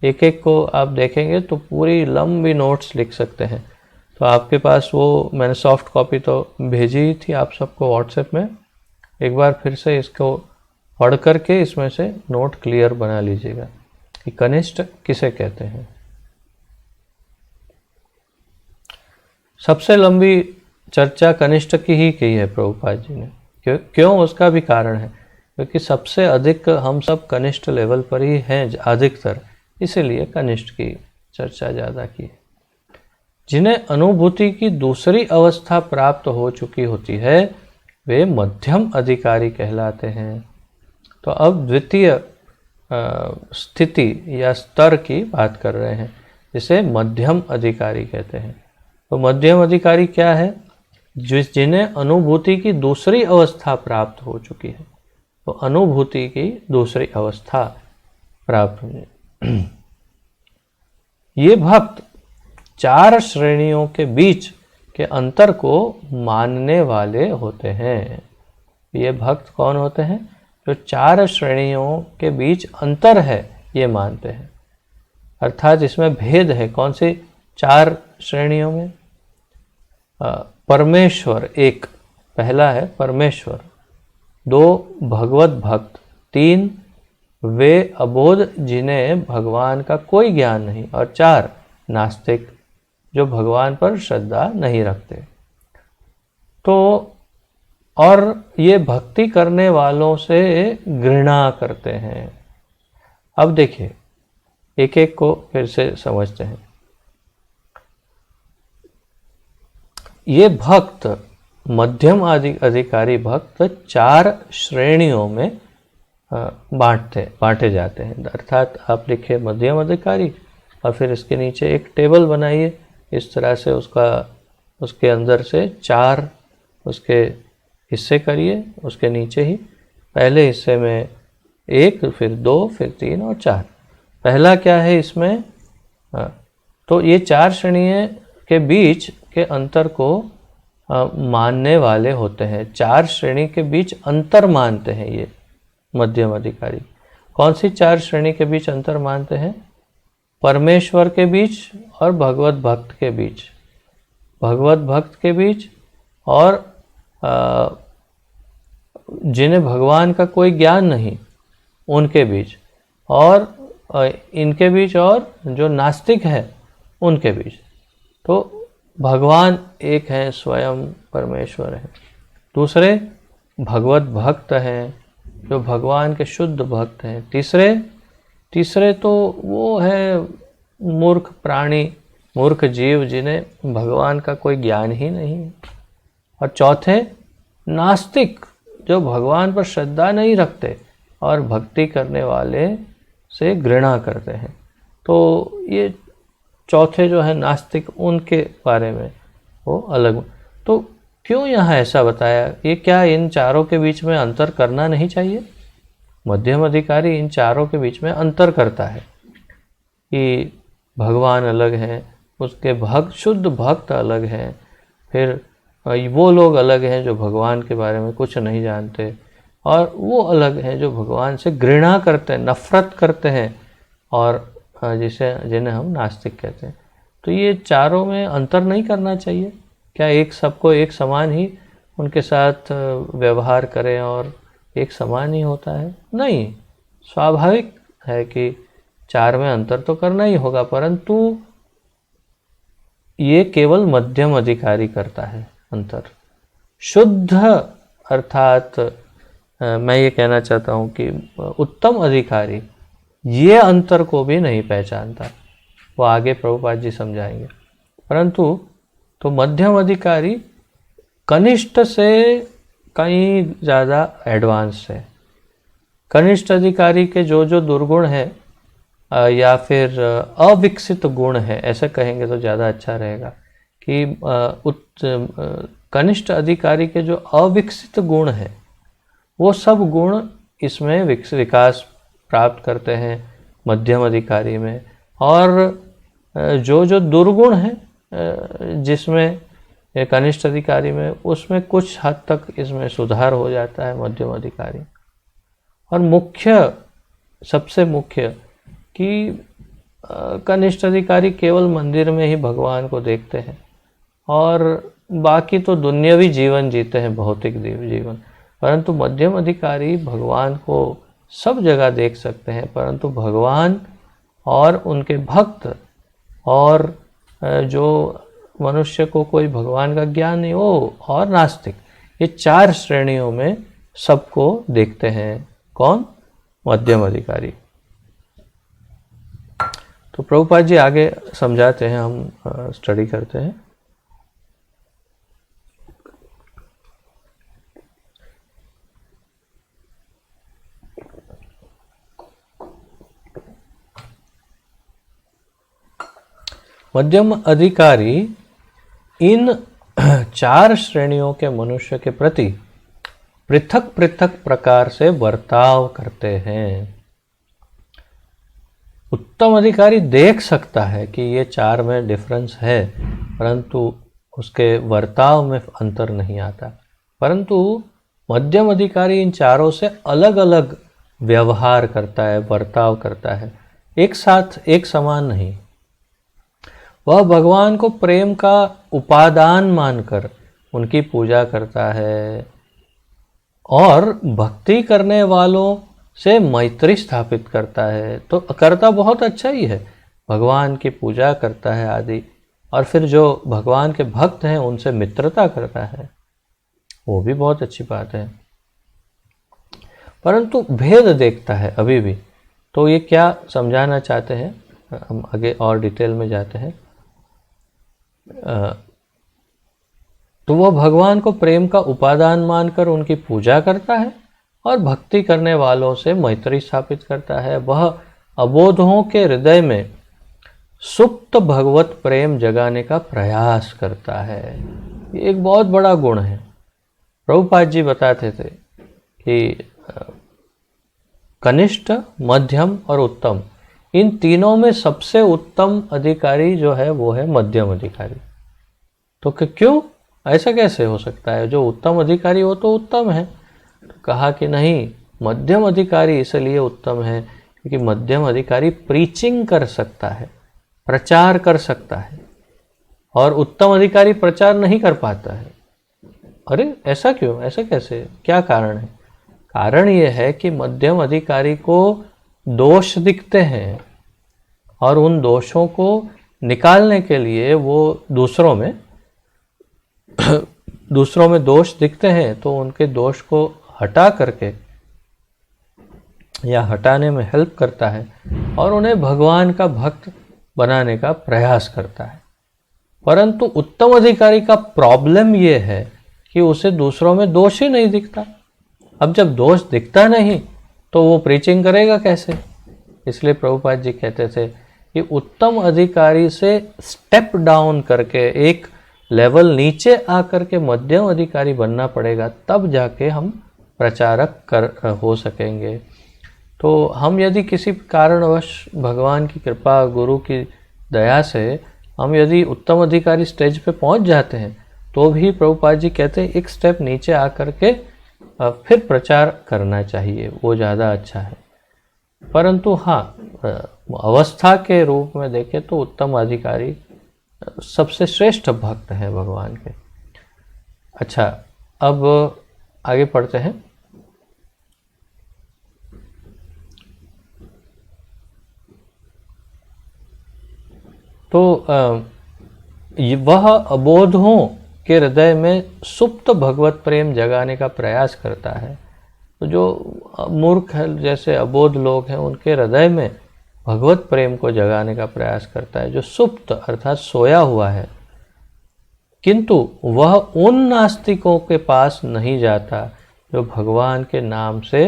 एक एक को आप देखेंगे तो पूरी लंबी नोट्स लिख सकते हैं। तो आपके पास वो मैंने सॉफ्ट कॉपी तो भेजी थी आप सबको व्हाट्सएप में, एक बार फिर से इसको पढ़ करके इसमें से नोट क्लियर बना लीजिएगा कि कनिष्ठ किसे कहते हैं। सबसे लंबी चर्चा कनिष्ठ की ही की है प्रभुपाद जी ने। क्यों? उसका भी कारण है, क्योंकि सबसे अधिक हम सब कनिष्ठ लेवल पर ही हैं अधिकतर, इसीलिए कनिष्ठ की चर्चा ज़्यादा की है। जिन्हें अनुभूति की दूसरी अवस्था प्राप्त हो चुकी होती है वे मध्यम अधिकारी कहलाते हैं। तो अब द्वितीय स्थिति या स्तर की बात कर रहे हैं, जिसे मध्यम अधिकारी कहते हैं। तो मध्यम अधिकारी क्या है? जिन्हें अनुभूति की दूसरी अवस्था प्राप्त हो चुकी है। तो अनुभूति की दूसरी अवस्था प्राप्त होने ये भक्त 4 श्रेणियों के बीच के अंतर को मानने वाले होते हैं। ये भक्त कौन होते हैं? जो 4 श्रेणियों के बीच अंतर है ये मानते हैं, अर्थात इसमें भेद है। कौन सी 4 श्रेणियों में? परमेश्वर एक, पहला है परमेश्वर, 2 भगवत भक्त, 3 वे अबोध जिन्हें भगवान का कोई ज्ञान नहीं, और 4 नास्तिक जो भगवान पर श्रद्धा नहीं रखते। तो और ये भक्ति करने वालों से घृणा करते हैं। अब देखिए एक एक को फिर से समझते हैं। ये भक्त, मध्यम अधिकारी भक्त 4 श्रेणियों में बांटे जाते हैं। अर्थात आप लिखिए मध्यम अधिकारी और फिर इसके नीचे एक टेबल बनाइए, इस तरह से उसके अंदर से 4 उसके हिस्से करिए, उसके नीचे ही पहले हिस्से में 1, फिर 2, फिर 3 और 4। पहला क्या है इसमें, तो ये 4 श्रेणी के बीच के अंतर को मानने वाले होते हैं। 4 श्रेणी के बीच अंतर मानते हैं ये मध्यम अधिकारी। कौन सी 4 श्रेणी के बीच अंतर मानते हैं? परमेश्वर के बीच और भगवत भक्त के बीच, भगवत भक्त के बीच और जिन्हें भगवान का कोई ज्ञान नहीं उनके बीच, और इनके बीच, और जो नास्तिक है उनके बीच। तो भगवान एक हैं, स्वयं परमेश्वर है। दूसरे भगवत भक्त हैं, जो भगवान के शुद्ध भक्त हैं। तीसरे तो वो है मूर्ख प्राणी, मूर्ख जीव जिन्हें भगवान का कोई ज्ञान ही नहीं। और चौथे नास्तिक, जो भगवान पर श्रद्धा नहीं रखते और भक्ति करने वाले से घृणा करते हैं। तो ये चौथे जो है नास्तिक, उनके बारे में वो अलग। तो क्यों यहाँ ऐसा बताया? ये क्या इन चारों के बीच में अंतर करना नहीं चाहिए? मध्यम अधिकारी इन चारों के बीच में अंतर करता है कि भगवान अलग हैं, उसके भक्त, शुद्ध भक्त अलग हैं, फिर वो लोग अलग हैं जो भगवान के बारे में कुछ नहीं जानते, और वो अलग हैं जो भगवान से घृणा करते हैं, नफरत करते हैं, और जिन्हें हम नास्तिक कहते हैं। तो ये चारों में अंतर नहीं करना चाहिए क्या? एक सबको एक समान ही उनके साथ व्यवहार करें और एक समान ही होता है? नहीं, स्वाभाविक है कि 4 में अंतर तो करना ही होगा, परंतु ये केवल मध्यम अधिकारी करता है अंतर। शुद्ध अर्थात मैं ये कहना चाहता हूँ कि उत्तम अधिकारी ये अंतर को भी नहीं पहचानता, वो आगे प्रभुपाद जी समझाएंगे। परंतु तो मध्यम अधिकारी कनिष्ठ से कहीं ज़्यादा एडवांस है। कनिष्ठ अधिकारी के जो दुर्गुण है या फिर अविकसित गुण है, ऐसे कहेंगे तो ज़्यादा अच्छा रहेगा कि कनिष्ठ अधिकारी के जो अविकसित गुण है वो सब गुण इसमें विकास प्राप्त करते हैं मध्यम अधिकारी में, और जो दुर्गुण है जिसमें कनिष्ठ अधिकारी में, उसमें कुछ हद तक इसमें सुधार हो जाता है मध्यम अधिकारी। और मुख्य, सबसे मुख्य कि कनिष्ठ अधिकारी केवल मंदिर में ही भगवान को देखते हैं और बाकी तो दुनियावी जीवन जीते हैं, भौतिक जीवन। परंतु मध्यम अधिकारी भगवान को सब जगह देख सकते हैं, परंतु भगवान और उनके भक्त और जो मनुष्य को कोई भगवान का ज्ञान नहीं हो और नास्तिक, ये 4 श्रेणियों में सबको देखते हैं। कौन? मध्यम अधिकारी। तो प्रभुपाद जी आगे समझाते हैं, हम स्टडी करते हैं। मध्यम अधिकारी इन 4 श्रेणियों के मनुष्य के प्रति पृथक पृथक प्रकार से बर्ताव करते हैं। उत्तम अधिकारी देख सकता है कि ये 4 में डिफरेंस है, परंतु उसके बर्ताव में अंतर नहीं आता। परंतु मध्यम अधिकारी इन 4 से अलग अलग व्यवहार करता है, बर्ताव करता है, एक साथ एक समान नहीं। वह भगवान को प्रेम का उपादान मानकर उनकी पूजा करता है और भक्ति करने वालों से मैत्री स्थापित करता है। तो करता बहुत अच्छा ही है, भगवान की पूजा करता है आदि, और फिर जो भगवान के भक्त हैं उनसे मित्रता करता है, वो भी बहुत अच्छी बात है। परंतु भेद देखता है अभी भी। तो ये क्या समझाना चाहते हैं, हम आगे और डिटेल में जाते हैं। तो वह भगवान को प्रेम का उपादान मानकर उनकी पूजा करता है और भक्ति करने वालों से मैत्री स्थापित करता है। वह अबोधों के हृदय में सुप्त भगवत प्रेम जगाने का प्रयास करता है। ये एक बहुत बड़ा गुण है। प्रभुपाद जी बताते थे कि कनिष्ठ, मध्यम और उत्तम, इन तीनों में सबसे उत्तम अधिकारी जो है वो है मध्यम अधिकारी। तो क्यों, ऐसा कैसे हो सकता है? जो उत्तम अधिकारी हो तो उत्तम है। तो कहा कि नहीं, मध्यम अधिकारी इसलिए उत्तम है क्योंकि मध्यम अधिकारी प्रीचिंग कर सकता है, प्रचार कर सकता है, और उत्तम अधिकारी प्रचार नहीं कर पाता है। अरे ऐसा क्यों, ऐसा कैसे, क्या कारण है? कारण ये है कि मध्यम अधिकारी को दोष दिखते हैं और उन दोषों को निकालने के लिए वो दूसरों में दोष दिखते हैं तो उनके दोष को हटा करके या हटाने में हेल्प करता है और उन्हें भगवान का भक्त बनाने का प्रयास करता है। परंतु उत्तम अधिकारी का प्रॉब्लम ये है कि उसे दूसरों में दोष ही नहीं दिखता। अब जब दोष दिखता नहीं तो वो प्रीचिंग करेगा कैसे? इसलिए प्रभुपाद जी कहते थे कि उत्तम अधिकारी से स्टेप डाउन करके एक लेवल नीचे आकर के मध्यम अधिकारी बनना पड़ेगा, तब जाके हम प्रचारक हो सकेंगे। तो हम यदि किसी कारणवश भगवान की कृपा, गुरु की दया से हम यदि उत्तम अधिकारी स्टेज पे पहुंच जाते हैं तो भी प्रभुपाद जी कहते हैं एक स्टेप नीचे आकर के फिर प्रचार करना चाहिए, वो ज़्यादा अच्छा है। परंतु हाँ, अवस्था के रूप में देखें तो उत्तम अधिकारी सबसे श्रेष्ठ भक्त हैं भगवान के। अच्छा, अब आगे पढ़ते हैं। तो वह अबोधों के हृदय में सुप्त भगवत प्रेम जगाने का प्रयास करता है। तो जो मूर्ख है, जैसे अबोध लोग हैं, उनके हृदय में भगवत प्रेम को जगाने का प्रयास करता है, जो सुप्त अर्थात सोया हुआ है। किंतु वह उन नास्तिकों के पास नहीं जाता जो भगवान के नाम से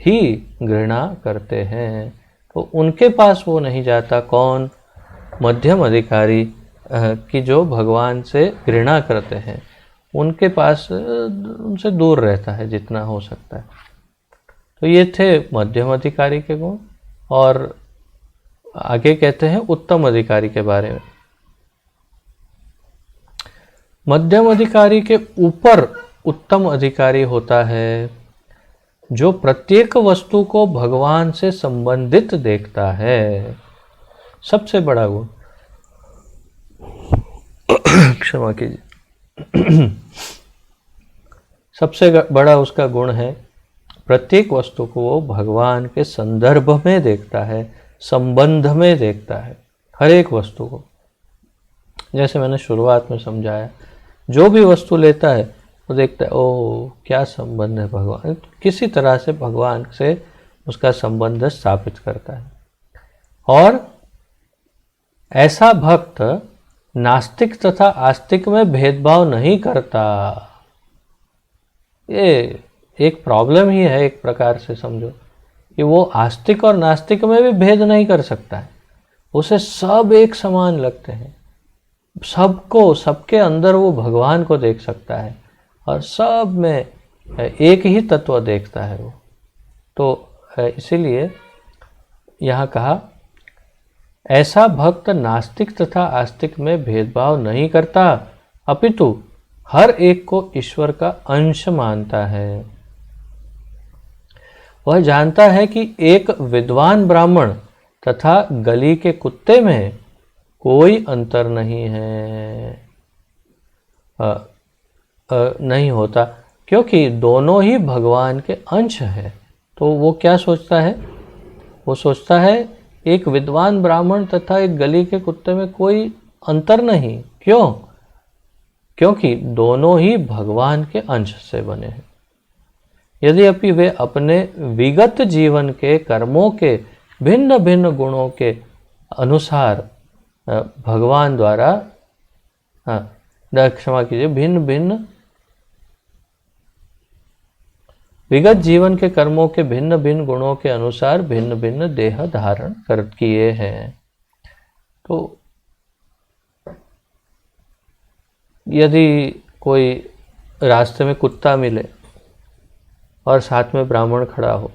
ही घृणा करते हैं। तो उनके पास वो नहीं जाता। कौन? मध्यम अधिकारी की जो भगवान से घृणा करते हैं, उनके पास उनसे दूर रहता है जितना हो सकता है। तो ये थे मध्यम अधिकारी के गुण। और आगे कहते हैं उत्तम अधिकारी के बारे में। मध्यम अधिकारी के ऊपर उत्तम अधिकारी होता है जो प्रत्येक वस्तु को भगवान से संबंधित देखता है। सबसे बड़ा गुण, क्षमा कीजिए, सबसे बड़ा उसका गुण है प्रत्येक वस्तु को वो भगवान के संदर्भ में देखता है, संबंध में देखता है हर एक वस्तु को। जैसे मैंने शुरुआत में समझाया, जो भी वस्तु लेता है वो देखता है, ओ क्या संबंध है भगवान, किसी तरह से भगवान से उसका संबंध स्थापित करता है। और ऐसा भक्त नास्तिक तथा आस्तिक में भेदभाव नहीं करता। ये एक प्रॉब्लम ही है, एक प्रकार से समझो कि वो आस्तिक और नास्तिक में भी भेद नहीं कर सकता है। उसे सब एक समान लगते हैं, सबको, सबके अंदर वो भगवान को देख सकता है और सब में एक ही तत्व देखता है वो। तो इसीलिए यहाँ कहा, ऐसा भक्त नास्तिक तथा आस्तिक में भेदभाव नहीं करता, अपितु हर एक को ईश्वर का अंश मानता है। वह जानता है कि एक विद्वान ब्राह्मण तथा गली के कुत्ते में कोई अंतर नहीं है, नहीं होता, क्योंकि दोनों ही भगवान के अंश हैं। तो वो क्या सोचता है? वो सोचता है एक विद्वान ब्राह्मण तथा एक गली के कुत्ते में कोई अंतर नहीं। क्यों? क्योंकि दोनों ही भगवान के अंश से बने हैं। यद्यपि वे अपने विगत जीवन के कर्मों के भिन्न भिन्न गुणों के अनुसार भगवान द्वारा क्षमा कीजिए, भिन्न भिन्न विगत जीवन के कर्मों के भिन्न भिन्न गुणों के अनुसार भिन्न भिन्न देह धारण कर किए हैं। तो यदि कोई रास्ते में कुत्ता मिले और साथ में ब्राह्मण खड़ा हो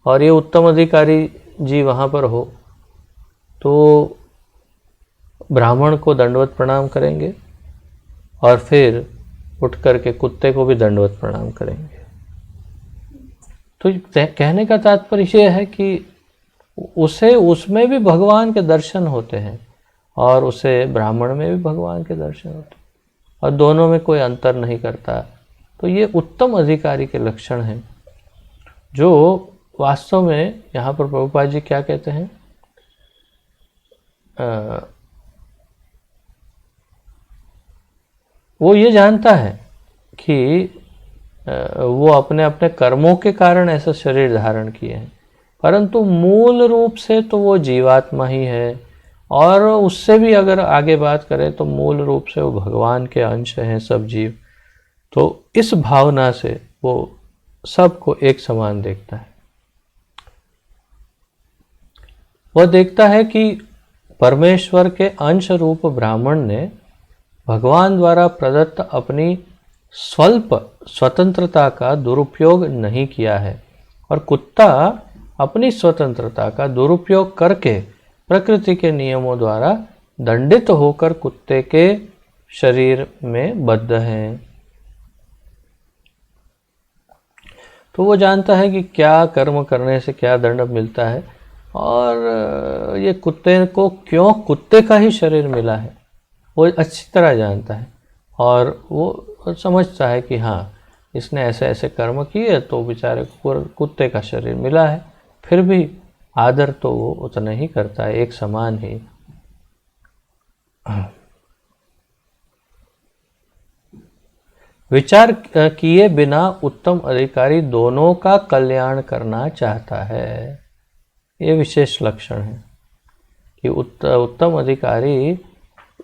और ये उत्तम अधिकारी जी वहाँ पर हो, तो ब्राह्मण को दंडवत प्रणाम करेंगे और फिर उठ करके कुत्ते को भी दंडवत प्रणाम करेंगे। तो कहने का तात्पर्य यह है कि उसे उसमें भी भगवान के दर्शन होते हैं और उसे ब्राह्मण में भी भगवान के दर्शन होते हैं और दोनों में कोई अंतर नहीं करता। तो ये उत्तम अधिकारी के लक्षण हैं, जो वास्तव में यहाँ पर प्रभुपाद जी क्या कहते हैं, वो ये जानता है कि वो अपने अपने कर्मों के कारण ऐसा शरीर धारण किए हैं, परंतु मूल रूप से तो वो जीवात्मा ही है। और उससे भी अगर आगे बात करें तो मूल रूप से वो भगवान के अंश हैं सब जीव। तो इस भावना से वो सबको एक समान देखता है। वह देखता है कि परमेश्वर के अंश रूप ब्राह्मण ने भगवान द्वारा प्रदत्त अपनी स्वल्प स्वतंत्रता का दुरुपयोग नहीं किया है और कुत्ता अपनी स्वतंत्रता का दुरुपयोग करके प्रकृति के नियमों द्वारा दंडित होकर कुत्ते के शरीर में बद्ध है। तो वो जानता है कि क्या कर्म करने से क्या दंड मिलता है और ये कुत्ते को क्यों कुत्ते का ही शरीर मिला है, वो अच्छी तरह जानता है। और वो समझता है कि हाँ, इसने ऐसे ऐसे कर्म किए तो बेचारे को कुत्ते का शरीर मिला है। फिर भी आदर तो वो उतना ही करता है, एक समान ही। विचार किए बिना उत्तम अधिकारी दोनों का कल्याण करना चाहता है। ये विशेष लक्षण है कि उत्तम अधिकारी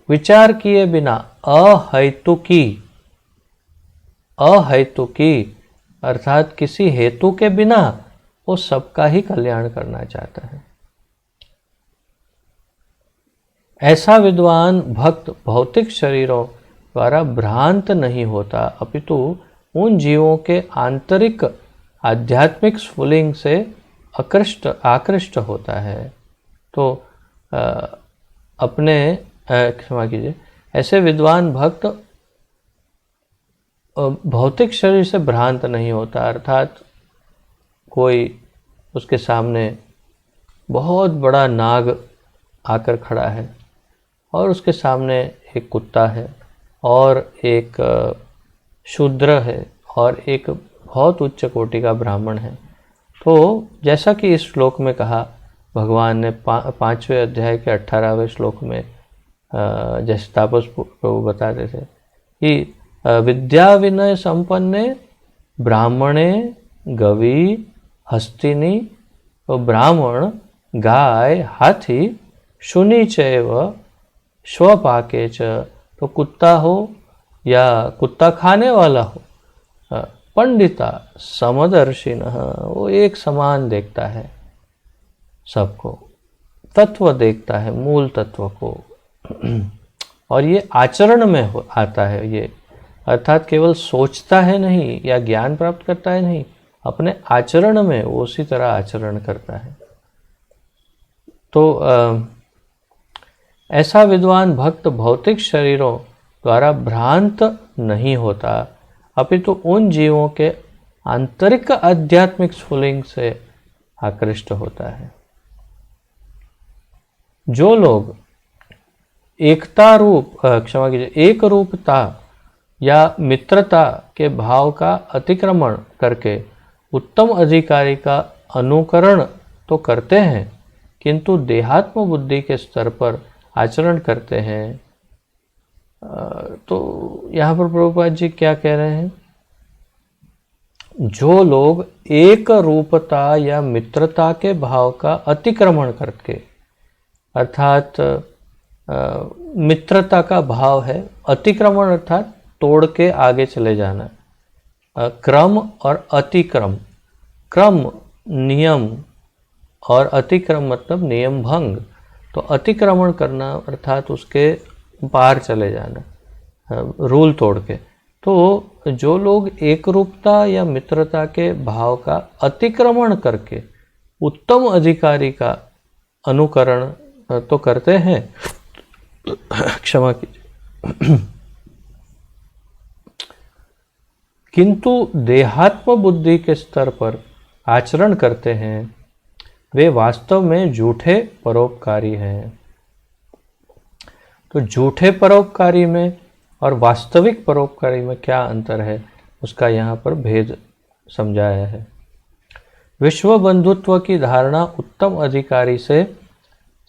विचार किए बिना अहेतुकी अर्थात किसी हेतु के बिना वो सबका ही कल्याण करना चाहता है। ऐसा विद्वान भक्त भौतिक शरीरों द्वारा भ्रांत नहीं होता, अपितु उन जीवों के आंतरिक आध्यात्मिक स्फुलिंग से आकृष्ट होता है। तो क्षमा कीजिए, ऐसे विद्वान भक्त भौतिक शरीर से भ्रांत नहीं होता, अर्थात कोई उसके सामने बहुत बड़ा नाग आकर खड़ा है और उसके सामने एक कुत्ता है और एक शूद्र है और एक बहुत उच्च कोटि का ब्राह्मण है। तो जैसा कि इस श्लोक में कहा, भगवान ने 5वें अध्याय के 18वें श्लोक में जैसे तापस प्रभु बताते थे कि विद्या विनय संपन्ने ब्राह्मणे गवी हस्तिनी, तो ब्राह्मण गाय हाथी शुनि चैव श्वपाके च, तो कुत्ता हो या कुत्ता खाने वाला हो, पंडिता समदर्शिनः, वो एक समान देखता है सबको, तत्व देखता है, मूल तत्व को। और ये आचरण में आता है, ये अर्थात केवल सोचता है नहीं या ज्ञान प्राप्त करता है नहीं, अपने आचरण में वो उसी तरह आचरण करता है। तो ऐसा विद्वान भक्त भौतिक शरीरों द्वारा भ्रांत नहीं होता, अपितु उन जीवों के आंतरिक आध्यात्मिक स्फुलिंग से आकृष्ट होता है। जो लोग एक रूपता या मित्रता के भाव का अतिक्रमण करके उत्तम अधिकारी का अनुकरण तो करते हैं, किंतु देहात्म बुद्धि के स्तर पर आचरण करते हैं। तो यहाँ पर प्रभुपाद जी क्या कह रहे हैं? जो लोग एक रूपता या मित्रता के भाव का अतिक्रमण करके, अर्थात मित्रता का भाव है, अतिक्रमण अर्थात तोड़ के आगे चले जाना, क्रम और अतिक्रम, क्रम नियम और अतिक्रम मतलब नियम भंग। तो अतिक्रमण करना अर्थात उसके पार चले जाना, रूल तोड़ के। तो जो लोग एक रूपता या मित्रता के भाव का अतिक्रमण करके उत्तम अधिकारी का अनुकरण तो करते हैं, क्षमा कीजिए, किंतु देहात्म बुद्धि के स्तर पर आचरण करते हैं, वे वास्तव में झूठे परोपकारी हैं। तो झूठे परोपकारी में और वास्तविक परोपकारी में क्या अंतर है, उसका यहाँ पर भेद समझाया है। विश्व बंधुत्व की धारणा उत्तम अधिकारी से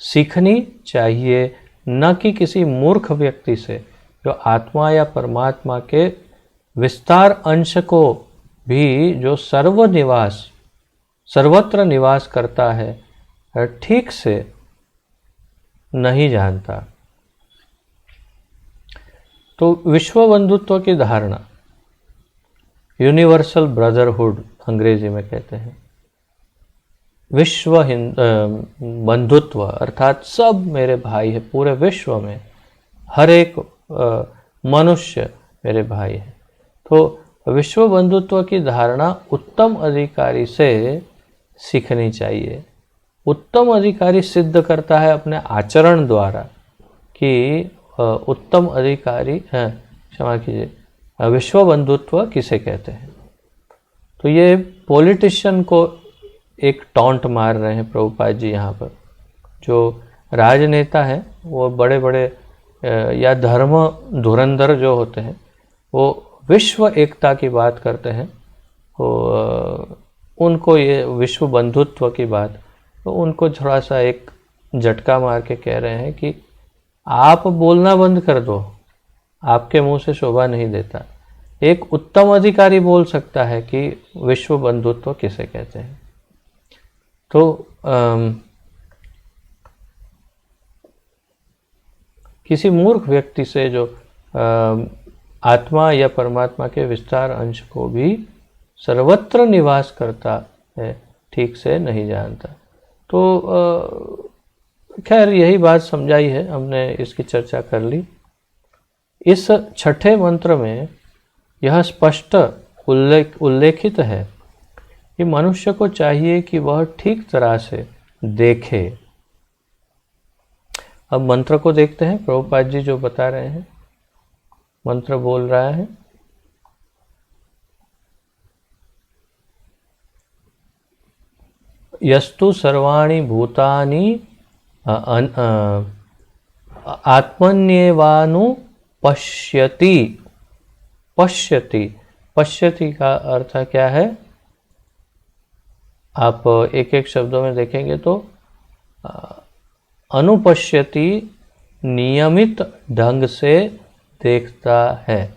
सीखनी चाहिए, न कि किसी मूर्ख व्यक्ति से जो आत्मा या परमात्मा के विस्तार अंश को भी, जो सर्वत्र निवास करता है, ठीक से नहीं जानता। तो विश्व बंधुत्व की धारणा, यूनिवर्सल ब्रदरहुड अंग्रेजी में कहते हैं, विश्व बंधुत्व अर्थात सब मेरे भाई है, पूरे विश्व में हर एक मनुष्य मेरे भाई है। तो विश्व बंधुत्व की धारणा उत्तम अधिकारी से सीखनी चाहिए। उत्तम अधिकारी सिद्ध करता है अपने आचरण द्वारा कि उत्तम अधिकारी, क्षमा कीजिए, विश्व बंधुत्व किसे कहते हैं। तो ये पॉलिटिशियन को एक टॉन्ट मार रहे हैं प्रभुपाद जी यहाँ पर। जो राजनेता हैं वो बड़े बड़े या धर्म धुरंधर जो होते हैं, वो विश्व एकता की बात करते हैं, तो उनको ये विश्व बंधुत्व की बात, तो उनको थोड़ा सा एक झटका मार के कह रहे हैं कि आप बोलना बंद कर दो, आपके मुंह से शोभा नहीं देता। एक उत्तम अधिकारी बोल सकता है कि विश्व बंधुत्व किसे कहते हैं। तो किसी मूर्ख व्यक्ति से जो आत्मा या परमात्मा के विस्तार अंश को भी सर्वत्र निवास करता है, ठीक से नहीं जानता। तो खैर यही बात समझाई है, हमने इसकी चर्चा कर ली। इस छठे मंत्र में यह स्पष्ट उल्लेखित है कि मनुष्य को चाहिए कि वह ठीक तरह से देखे। अब मंत्र को देखते हैं, प्रभुपाद जी जो बता रहे हैं। मंत्र बोल रहा है, यस्तु सर्वाणि भूतानि आत्मन्येवानु पश्यति। पश्यति, पश्यति का अर्थ क्या है? आप एक एक शब्दों में देखेंगे तो अनुपश्यति नियमित ढंग से देखता है।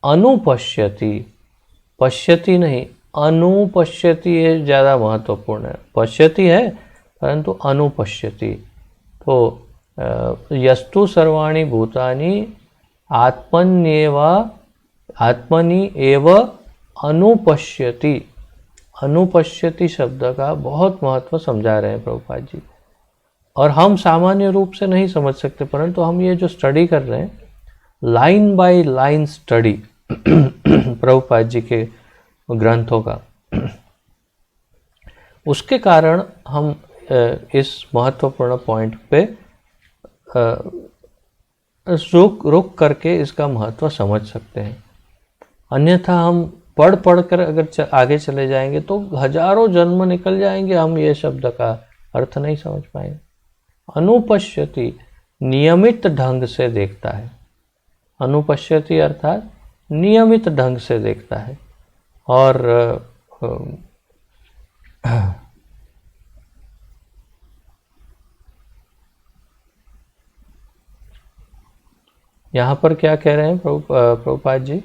अनुपश्यति, पश्यति नहीं, अनुपश्यति ये ज़्यादा महत्वपूर्ण है। पश्यति है परंतु अनुपश्यति। तो यस्तु सर्वाणि भूतानि आत्मनि एव अनुपश्यति। अनुपश्यति शब्द का बहुत महत्व समझा रहे हैं प्रभुपाद जी, और हम सामान्य रूप से नहीं समझ सकते, परंतु हम ये जो स्टडी कर रहे हैं, line by line study Prabhupad ji के ग्रंथों का, उसके कारण हम इस महत्वपूर्ण पॉइंट पे रुक करके इसका महत्व समझ सकते हैं। अन्यथा हम पढ़ कर अगर आगे चले जाएंगे तो हजारों जन्म निकल जाएंगे, हम ये शब्द का अर्थ नहीं समझ पाएंगे। अनुपश्यति नियमित ढंग से देखता है। अनुपश्यति अर्थात नियमित ढंग से देखता है। और यहाँ पर क्या कह रहे हैं प्रभुपाद जी?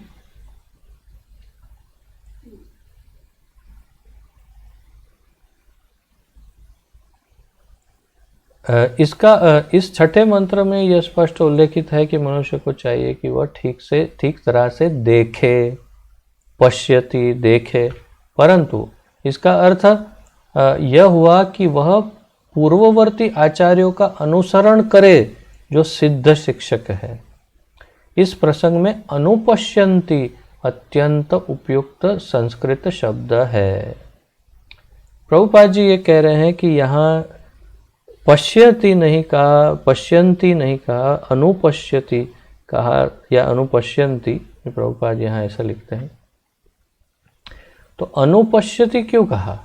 इस छठे मंत्र में यह स्पष्ट उल्लेखित है कि मनुष्य को चाहिए कि वह ठीक तरह से देखे, पश्यति देखे, परंतु इसका अर्थ यह हुआ कि वह पूर्ववर्ती आचार्यों का अनुसरण करे जो सिद्ध शिक्षक है। इस प्रसंग में अनुपश्यन्ति अत्यंत उपयुक्त संस्कृत शब्द है। प्रभुपाद जी ये कह रहे हैं कि यहाँ पश्यति नहीं कहा, पश्यन्ति नहीं कहा, अनुपश्यति कहा या अनुपश्यन्ति, प्रभुपाद यहाँ ऐसा लिखते हैं। तो अनुपश्यति क्यों कहा,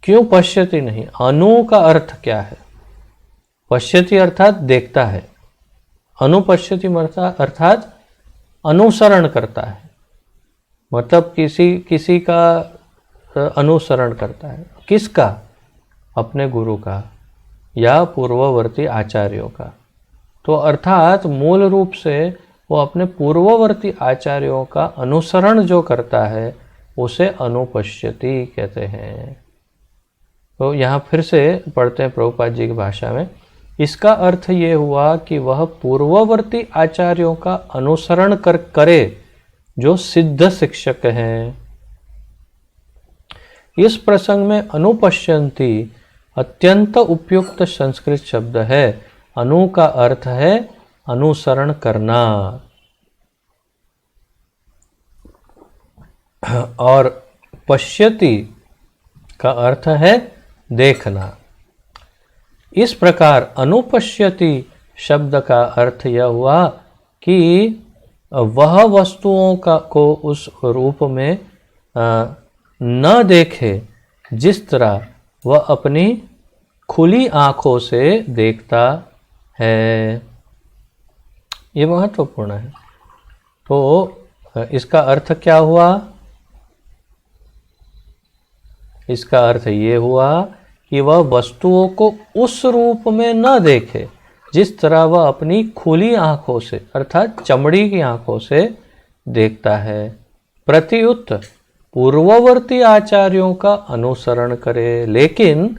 क्यों पश्यति नहीं? अनु का अर्थ क्या है? पश्यति अर्थात देखता है, अनुपश्यति अर्थात अनुसरण करता है, मतलब किसी का अनुसरण करता है। किसका? अपने गुरु का या पूर्ववर्ती आचार्यों का। तो अर्थात मूल रूप से वो अपने पूर्ववर्ती आचार्यों का अनुसरण जो करता है उसे अनुपश्यति कहते हैं। तो यहाँ फिर से पढ़ते हैं प्रभुपाद जी की भाषा में। इसका अर्थ ये हुआ कि वह पूर्ववर्ती आचार्यों का अनुसरण करे जो सिद्ध शिक्षक हैं। इस प्रसंग में अनुपश्यन्ति अत्यंत उपयुक्त संस्कृत शब्द है। अनु का अर्थ है अनुसरण करना और पश्यति का अर्थ है देखना। इस प्रकार अनुपश्यति शब्द का अर्थ यह हुआ कि वह वस्तुओं को उस रूप में न देखे जिस तरह वह अपनी खुली आंखों से देखता है। ये महत्वपूर्ण है। तो इसका अर्थ क्या हुआ? इसका अर्थ ये हुआ कि वह वस्तुओं को उस रूप में न देखे जिस तरह वह अपनी खुली आंखों से अर्थात चमड़ी की आंखों से देखता है। प्रत्युत पूर्ववर्ती आचार्यों का अनुसरण करे, लेकिन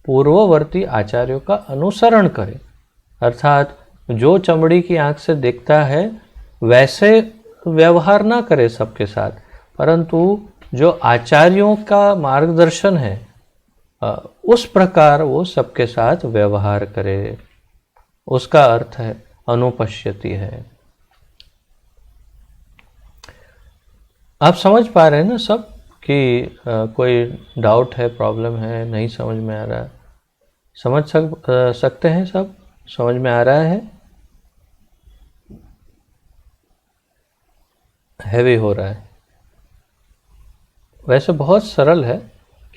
पूर्ववर्ती आचार्यों का अनुसरण करे अर्थात जो चमड़ी की आंख से देखता है वैसे व्यवहार ना करे सबके साथ, परंतु जो आचार्यों का मार्गदर्शन है उस प्रकार वो सबके साथ व्यवहार करे। उसका अर्थ है अनुपश्यति है। आप समझ पा रहे हैं ना सब कि कोई डाउट है, प्रॉब्लम है, नहीं समझ में आ रहा? समझ सकते हैं सब? समझ में आ रहा है? हैवी हो रहा है? वैसे बहुत सरल है,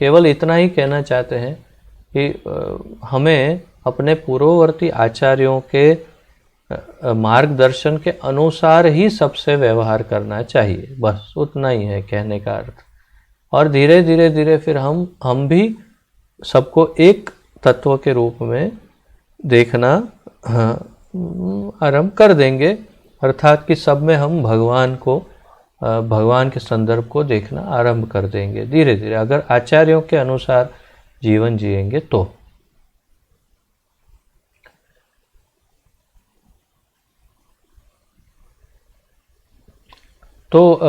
केवल इतना ही कहना चाहते हैं कि हमें अपने पूर्ववर्ती आचार्यों के मार्गदर्शन के अनुसार ही सबसे व्यवहार करना चाहिए, बस उतना ही है कहने का अर्थ। और धीरे धीरे फिर हम भी सबको एक तत्व के रूप में देखना आरंभ कर देंगे, अर्थात कि सब में हम भगवान के संदर्भ को देखना आरंभ कर देंगे धीरे धीरे, अगर आचार्यों के अनुसार जीवन जिएंगे तो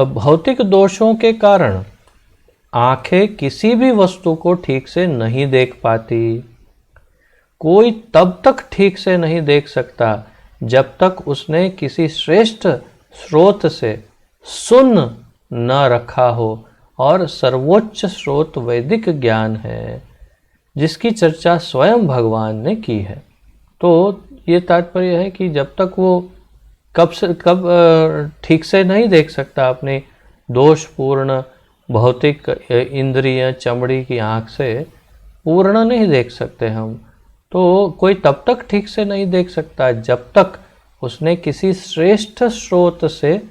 भौतिक दोषों के कारण आंखें किसी भी वस्तु को ठीक से नहीं देख पाती। कोई तब तक ठीक से नहीं देख सकता जब तक उसने किसी श्रेष्ठ स्रोत से सुन न रखा हो, और सर्वोच्च स्रोत वैदिक ज्ञान है जिसकी चर्चा स्वयं भगवान ने की है। तो ये तात्पर्य है कि जब तक वो कब ठीक से नहीं देख सकता अपनी दोषपूर्ण भौतिक इंद्रिय चमड़ी की आँख से पूर्ण नहीं देख सकते हम, तो कोई तब तक ठीक से नहीं देख सकता जब तक उसने किसी श्रेष्ठ स्रोत से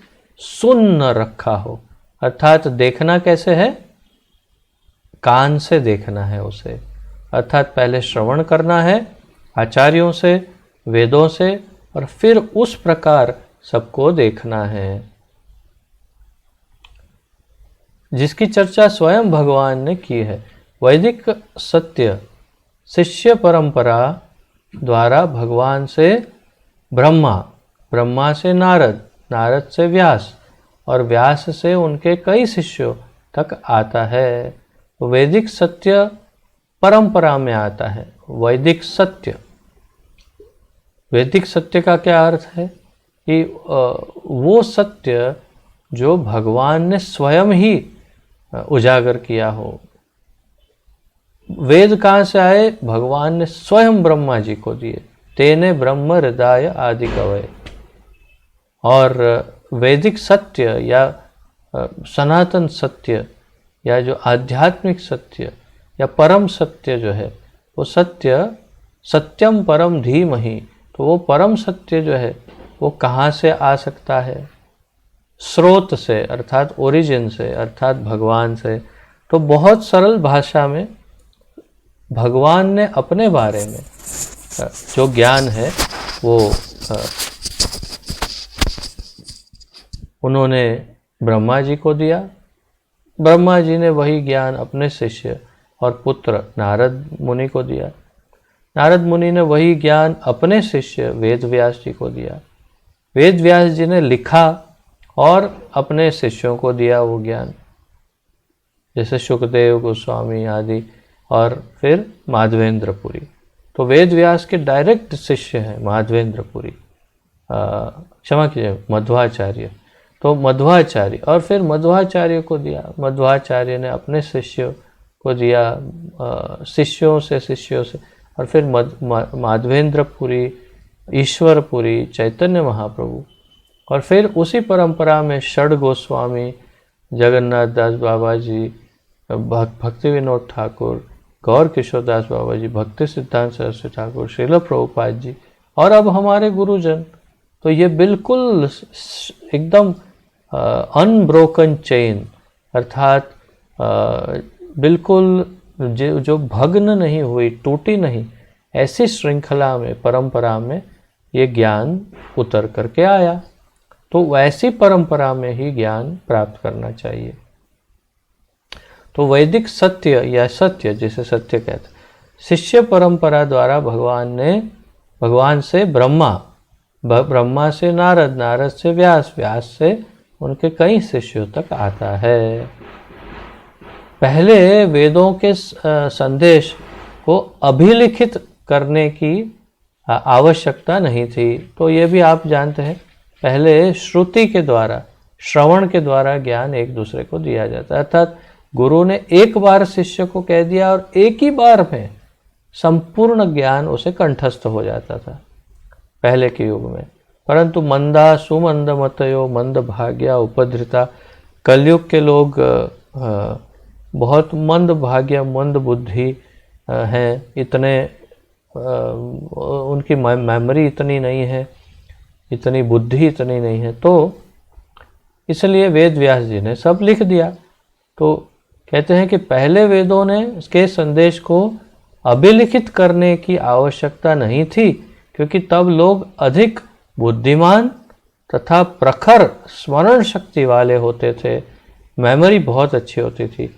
सुन न रखा हो। अर्थात देखना कैसे है? कान से देखना है उसे, अर्थात पहले श्रवण करना है आचार्यों से, वेदों से, और फिर उस प्रकार सबको देखना है, जिसकी चर्चा स्वयं भगवान ने की है। वैदिक सत्य शिष्य परंपरा द्वारा भगवान से ब्रह्मा, ब्रह्मा से नारद, नारद से व्यास और व्यास से उनके कई शिष्यों तक आता है। वैदिक सत्य परंपरा में आता है। वैदिक सत्य, वैदिक सत्य का क्या अर्थ है? कि वो सत्य जो भगवान ने स्वयं ही उजागर किया हो। वेद कहाँ से आए? भगवान ने स्वयं ब्रह्मा जी को दिए। तेने ब्रह्म हृदय आदि कवय। और वैदिक सत्य या सनातन सत्य या जो आध्यात्मिक सत्य या परम सत्य जो है, वो सत्य सत्यम परम धीमहि, तो वो परम सत्य जो है वो कहाँ से आ सकता है? स्रोत से, अर्थात ओरिजिन से, अर्थात भगवान से। तो बहुत सरल भाषा में भगवान ने अपने बारे में जो ज्ञान है वो उन्होंने ब्रह्मा जी को दिया। ब्रह्मा जी ने वही ज्ञान अपने शिष्य और पुत्र नारद मुनि को दिया। नारद मुनि ने वही ज्ञान अपने शिष्य वेद व्यास जी को दिया। वेद व्यास जी ने लिखा और अपने शिष्यों को दिया वो ज्ञान, जैसे शुकदेव गोस्वामी आदि, और फिर माधवेंद्रपुरी। तो वेद व्यास के डायरेक्ट शिष्य हैं माधवेंद्रपुरी, क्षमा कीजिए मध्वाचार्य। तो मध्वाचार्य, और फिर मध्वाचार्य को दिया, मध्वाचार्य ने अपने शिष्यों को दिया, शिष्यों से, और फिर माधवेंद्रपुरी, ईश्वरपुरी, चैतन्य महाप्रभु, और फिर उसी परंपरा में षड गोस्वामी, जगन्नाथ दास बाबा जी, भक्ति विनोद ठाकुर, गौर किशोर दास बाबा जी, भक्ति सिद्धांत सरस्वती ठाकुर, श्रील प्रभुपाद जी, और अब हमारे गुरुजन। तो ये बिल्कुल एकदम अनब्रोकन चेन, अर्थात बिल्कुल जो भग्न नहीं हुई, टूटी नहीं, ऐसी श्रृंखला में, परंपरा में ये ज्ञान उतर करके आया। तो वैसी परंपरा में ही ज्ञान प्राप्त करना चाहिए। तो वैदिक सत्य या सत्य, जिसे सत्य कहते हैं, शिष्य परंपरा द्वारा भगवान से ब्रह्मा, ब्रह्मा से नारद, नारद से व्यास, व्यास से उनके कई शिष्यों तक आता है। पहले वेदों के संदेश को अभिलिखित करने की आवश्यकता नहीं थी। तो ये भी आप जानते हैं, पहले श्रुति के द्वारा, श्रवण के द्वारा ज्ञान एक दूसरे को दिया जाता है। अर्थात गुरु ने एक बार शिष्य को कह दिया और एक ही बार में संपूर्ण ज्ञान उसे कंठस्थ हो जाता था पहले के युग में। परंतु मंदा सुमंद मतयो मंद भाग्या उपधृता, कलयुग के लोग बहुत मंद भाग्य, मंद बुद्धि हैं, इतने उनकी मेमोरी इतनी नहीं है, इतनी बुद्धि इतनी नहीं है। तो इसलिए वेद व्यास जी ने सब लिख दिया। तो कहते हैं कि पहले वेदों ने इसके संदेश को अभिलिखित करने की आवश्यकता नहीं थी, क्योंकि तब लोग अधिक बुद्धिमान तथा प्रखर स्मरण शक्ति वाले होते थे, मेमोरी बहुत अच्छी होती थी।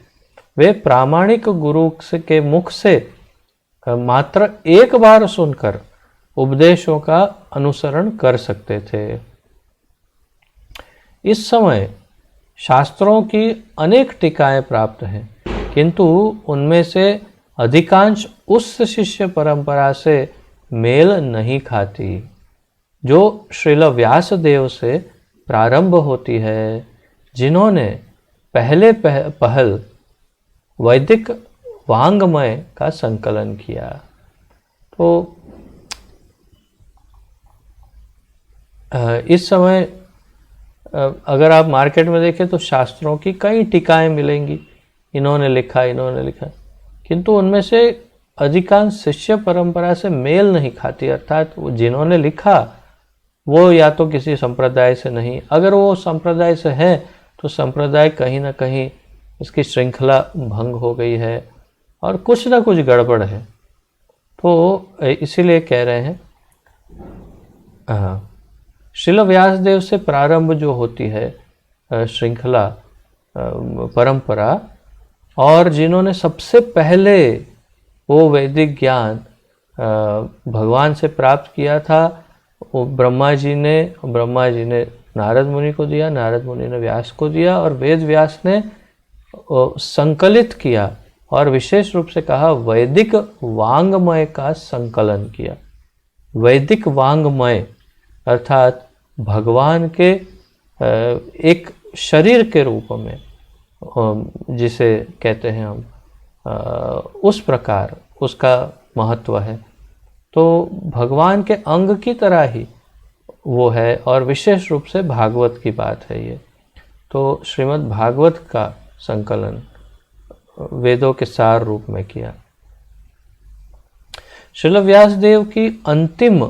वे प्रामाणिक गुरु के मुख से मात्र एक बार सुनकर उपदेशों का अनुसरण कर सकते थे। इस समय शास्त्रों की अनेक टीकाएं प्राप्त हैं, किंतु उनमें से अधिकांश उस शिष्य परंपरा से मेल नहीं खाती जो श्रील व्यास देव से प्रारंभ होती है, जिन्होंने पहले पहल वैदिक वांग्मय का संकलन किया। तो इस समय अगर आप मार्केट में देखें तो शास्त्रों की कई टीकाएं मिलेंगी, इन्होंने लिखा, किंतु उनमें से अधिकांश शिष्य परंपरा से मेल नहीं खाती। अर्थात जिन्होंने लिखा वो या तो किसी संप्रदाय से नहीं, अगर वो संप्रदाय से है तो संप्रदाय कहीं ना कहीं इसकी श्रृंखला भंग हो गई है और कुछ ना कुछ गड़बड़ है। तो इसीलिए कह रहे हैं श्रील व्यासदेव से प्रारंभ जो होती है श्रृंखला परंपरा, और जिन्होंने सबसे पहले वो वैदिक ज्ञान भगवान से प्राप्त किया था, वो ब्रह्मा जी ने नारद मुनि को दिया, नारद मुनि ने व्यास को दिया, और वेद व्यास ने संकलित किया और विशेष रूप से कहा वैदिक वांग्मय का संकलन किया। वैदिक वांग्मय अर्थात भगवान के एक शरीर के रूप में, जिसे कहते हैं हम, उस प्रकार उसका महत्व है। तो भगवान के अंग की तरह ही वो है, और विशेष रूप से भागवत की बात है ये। तो श्रीमद् भागवत का संकलन वेदों के सार रूप में किया। श्रील व्यासदेव की अंतिम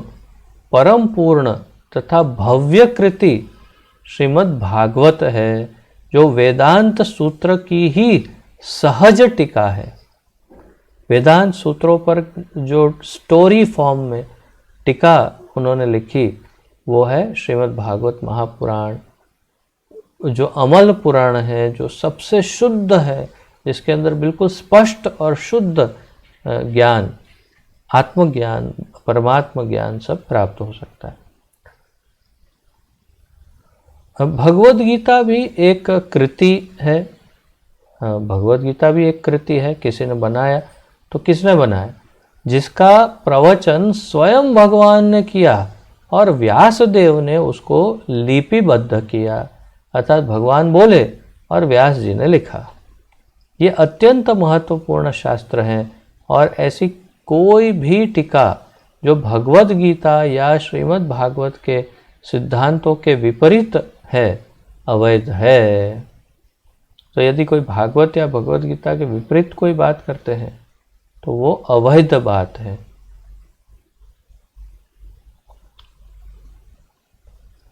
परम पूर्ण तथा भव्य कृति श्रीमद् भागवत है, जो वेदांत सूत्र की ही सहज टीका है। वेदांत सूत्रों पर जो स्टोरी फॉर्म में टीका उन्होंने लिखी वो है श्रीमद् भागवत महापुराण, जो अमल पुराण है, जो सबसे शुद्ध है, जिसके अंदर बिल्कुल स्पष्ट और शुद्ध ज्ञान, आत्मज्ञान, परमात्मा ज्ञान सब प्राप्त हो सकता है। भगवद गीता भी एक कृति है। भगवद गीता भी एक कृति है। किसी ने बनाया तो किसने बनाया? जिसका प्रवचन स्वयं भगवान ने किया और व्यासदेव ने उसको लिपिबद्ध किया, अर्थात भगवान बोले और व्यास जी ने लिखा। ये अत्यंत महत्वपूर्ण शास्त्र हैं, और ऐसी कोई भी टीका जो भगवद गीता या श्रीमद् भागवत के सिद्धांतों के विपरीत है, अवैध है। तो यदि कोई भागवत या भगवद गीता के विपरीत कोई बात करते हैं तो वो अवैध बात है।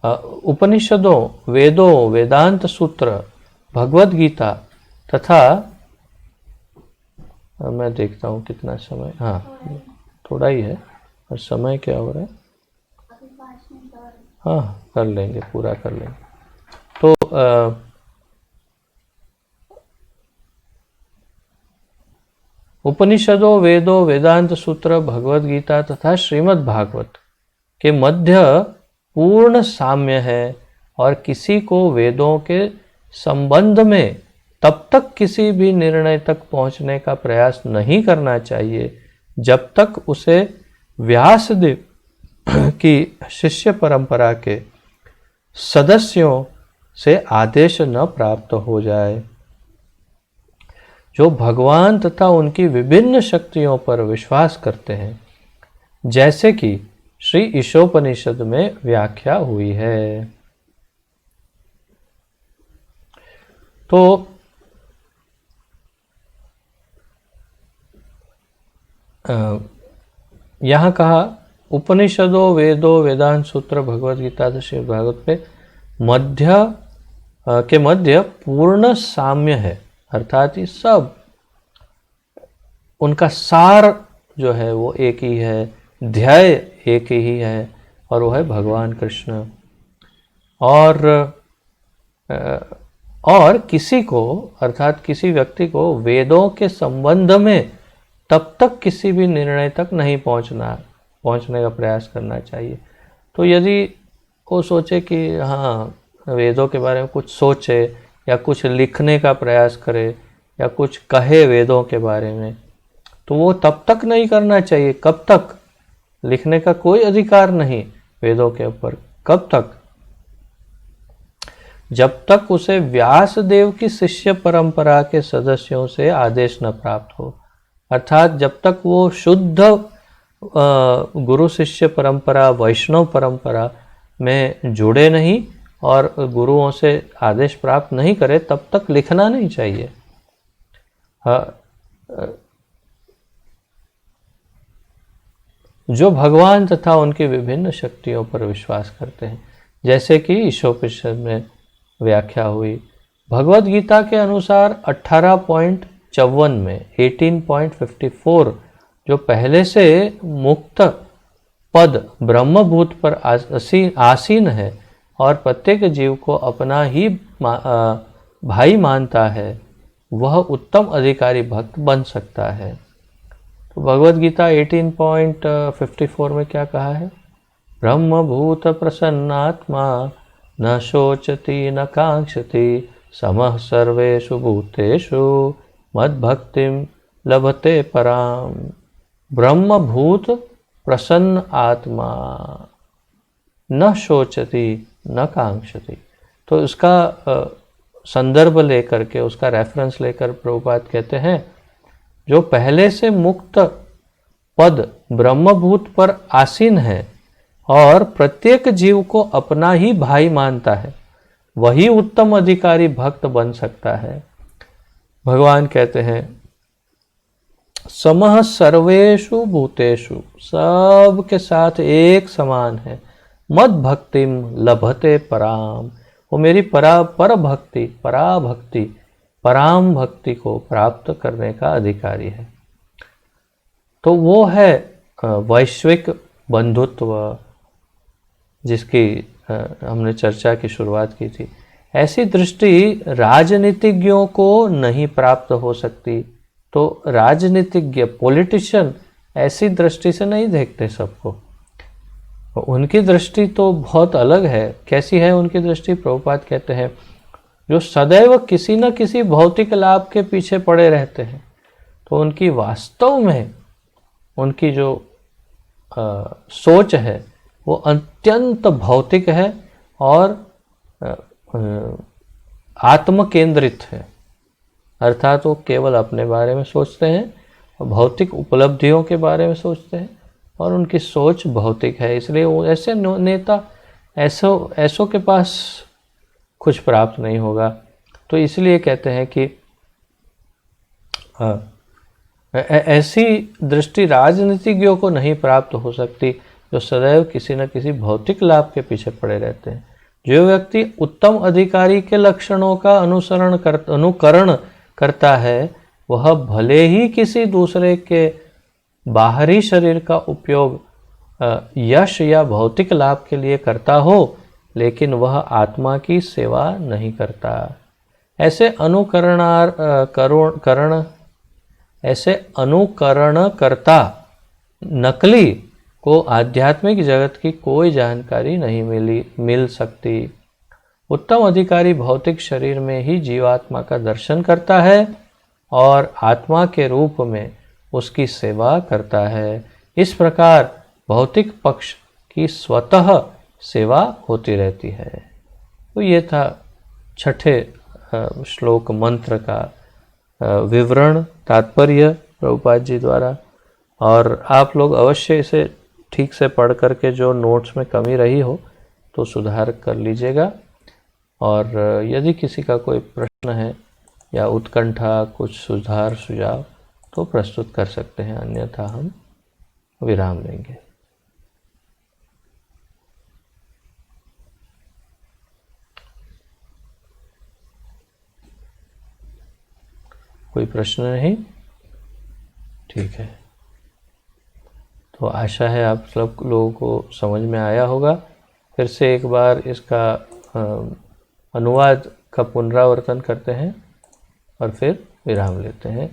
उपनिषदों, वेदों, वेदांत सूत्र, भगवद गीता तथा मैं देखता हूँ कितना समय, हाँ थोड़ा ही है, और समय क्या हो रहा है? हाँ कर लेंगे, पूरा कर लेंगे। तो उपनिषदों, वेदों, वेदांत सूत्र, भगवद गीता तथा श्रीमद् भागवत के मध्य पूर्ण साम्य है, और किसी को वेदों के संबंध में तब तक किसी भी निर्णय तक पहुंचने का प्रयास नहीं करना चाहिए जब तक उसे व्यासदेव की शिष्य परंपरा के सदस्यों से आदेश न प्राप्त हो जाए, जो भगवान तथा उनकी विभिन्न शक्तियों पर विश्वास करते हैं, जैसे कि श्री ईशोपनिषद में व्याख्या हुई है। तो यहाँ कहा उपनिषदों, वेदों, वेदांत सूत्र, भगवद गीता तथा श्रीमद् भागवत पे मध्य पूर्ण साम्य है, अर्थात ये सब उनका सार जो है वो एक ही है, ध्येय एक ही है, और वो है भगवान कृष्ण। और किसी को, अर्थात किसी व्यक्ति को वेदों के संबंध में तब तक किसी भी निर्णय तक नहीं पहुंचने का प्रयास करना चाहिए। तो यदि वो सोचे कि हाँ वेदों के बारे में कुछ सोचे, या कुछ लिखने का प्रयास करे, या कुछ कहे वेदों के बारे में, तो वो तब तक नहीं करना चाहिए। कब तक? लिखने का कोई अधिकार नहीं वेदों के ऊपर। कब तक? जब तक उसे व्यासदेव की शिष्य परंपरा के सदस्यों से आदेश न प्राप्त हो, अर्थात जब तक वो शुद्ध गुरु शिष्य परंपरा, वैष्णव परंपरा में जुड़े नहीं और गुरुओं से आदेश प्राप्त नहीं करे, तब तक लिखना नहीं चाहिए। जो भगवान तथा उनकी विभिन्न शक्तियों पर विश्वास करते हैं, जैसे कि ईशोपनिषद में व्याख्या हुई, भगवत गीता के अनुसार 18.54 में 18.54 जो पहले से मुक्त पद ब्रह्मभूत पर आसीन है और प्रत्येक जीव को अपना ही भाई मानता है, वह उत्तम अधिकारी भक्त बन सकता है। तो भगवत गीता 18.54 में क्या कहा है? ब्रह्मभूत प्रसन्नात्मा न शोचति न कांक्षति समः सर्वेषु भूतेषु मद्भक्तिं लभते पराम। ब्रह्मभूत प्रसन्न आत्मा न शोचति न कांक्षति। तो इसका संदर्भ लेकर के, उसका रेफरेंस लेकर प्रभुपाद कहते हैं जो पहले से मुक्त पद ब्रह्मभूत पर आसीन है और प्रत्येक जीव को अपना ही भाई मानता है, वही उत्तम अधिकारी भक्त बन सकता है। भगवान कहते हैं समः सर्वेषु भूतेषु, सब के साथ एक समान है। मद भक्तिम लभते पराम, वो मेरी पराभक्ति पराम भक्ति को प्राप्त करने का अधिकारी है। तो वो है वैश्विक बंधुत्व जिसकी हमने चर्चा की शुरुआत की थी। ऐसी दृष्टि राजनीतिज्ञों को नहीं प्राप्त हो सकती। तो राजनीतिज्ञ पॉलिटिशियन ऐसी दृष्टि से नहीं देखते सबको, उनकी दृष्टि तो बहुत अलग है। कैसी है उनकी दृष्टि? प्रभुपाद कहते हैं जो सदैव किसी न किसी भौतिक लाभ के पीछे पड़े रहते हैं, तो उनकी वास्तव में उनकी जो सोच है वो अत्यंत भौतिक है और आत्म केंद्रित है। अर्थात वो केवल अपने बारे में सोचते हैं, भौतिक उपलब्धियों के बारे में सोचते हैं और उनकी सोच भौतिक है। इसलिए वो ऐसे नेता ऐसों के पास कुछ प्राप्त नहीं होगा। तो इसलिए कहते हैं कि ऐसी दृष्टि राजनीतिज्ञों को नहीं प्राप्त हो सकती जो सदैव किसी न किसी भौतिक लाभ के पीछे पड़े रहते हैं। जो व्यक्ति उत्तम अधिकारी के लक्षणों का अनुकरण करता है, वह भले ही किसी दूसरे के बाहरी शरीर का उपयोग यश या भौतिक लाभ के लिए करता हो, लेकिन वह आत्मा की सेवा नहीं करता। ऐसे अनुकरणकर्ता नकली को आध्यात्मिक जगत की कोई जानकारी नहीं मिल सकती। उत्तम अधिकारी भौतिक शरीर में ही जीवात्मा का दर्शन करता है और आत्मा के रूप में उसकी सेवा करता है। इस प्रकार भौतिक पक्ष की स्वतः सेवा होती रहती है। तो ये था छठे श्लोक मंत्र का विवरण, तात्पर्य प्रभुपाद जी द्वारा। और आप लोग अवश्य इसे ठीक से पढ़ करके जो नोट्स में कमी रही हो तो सुधार कर लीजिएगा। और यदि किसी का कोई प्रश्न है या उत्कंठा, कुछ सुधार सुझाव तो प्रस्तुत कर सकते हैं, अन्यथा हम विराम लेंगे। कोई प्रश्न नहीं? ठीक है, तो आशा है आप सब लोगों को समझ में आया होगा। फिर से एक बार इसका अनुवाद का पुनरावर्तन करते हैं और फिर विराम लेते हैं।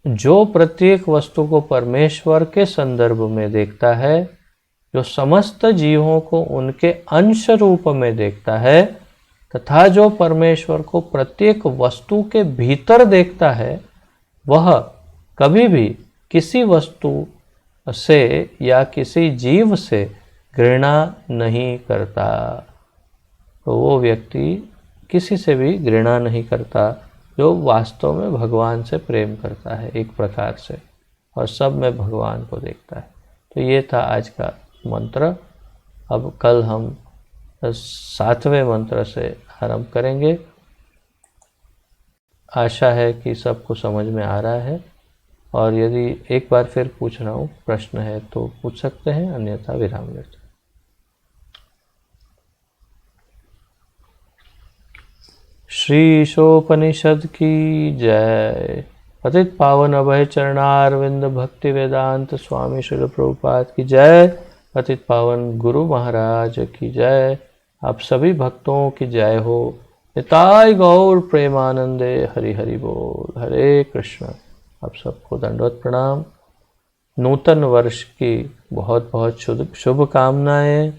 जो प्रत्येक वस्तु को परमेश्वर के संदर्भ में देखता है, जो समस्त जीवों को उनके अंश रूप में देखता है तथा जो परमेश्वर को प्रत्येक वस्तु के भीतर देखता है, वह कभी भी किसी वस्तु से या किसी जीव से घृणा नहीं करता। तो वो व्यक्ति किसी से भी घृणा नहीं करता जो वास्तव में भगवान से प्रेम करता है एक प्रकार से, और सब में भगवान को देखता है। तो ये था आज का मंत्र। अब कल हम 7वें मंत्र से आरंभ करेंगे। आशा है कि सबको समझ में आ रहा है, और यदि एक बार फिर पूछ रहा हूँ, प्रश्न है तो पूछ सकते हैं, अन्यथा विराम लेते हैं। श्री ईशोपनिषद की जय। पतित पावन अभय चरणारविंद भक्ति वेदांत स्वामी श्रील प्रभुपाद की जय। पतित पावन गुरु महाराज की जय। आप सभी भक्तों की जय हो। निताय गौर प्रेमानंदे हरि हरि बोल। हरे कृष्ण। आप सबको दंडवत प्रणाम। नूतन वर्ष की बहुत बहुत शुभकामनाएं।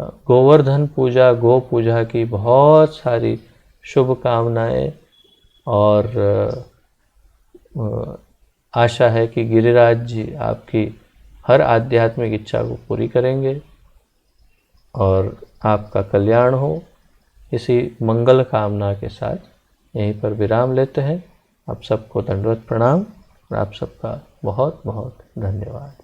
गोवर्धन पूजा, गो पूजा की बहुत सारी शुभकामनाएं और आशा है कि गिरिराज जी आपकी हर आध्यात्मिक इच्छा को पूरी करेंगे और आपका कल्याण हो। इसी मंगल कामना के साथ यहीं पर विराम लेते हैं। आप सबको दंडवत प्रणाम और आप सबका बहुत बहुत धन्यवाद।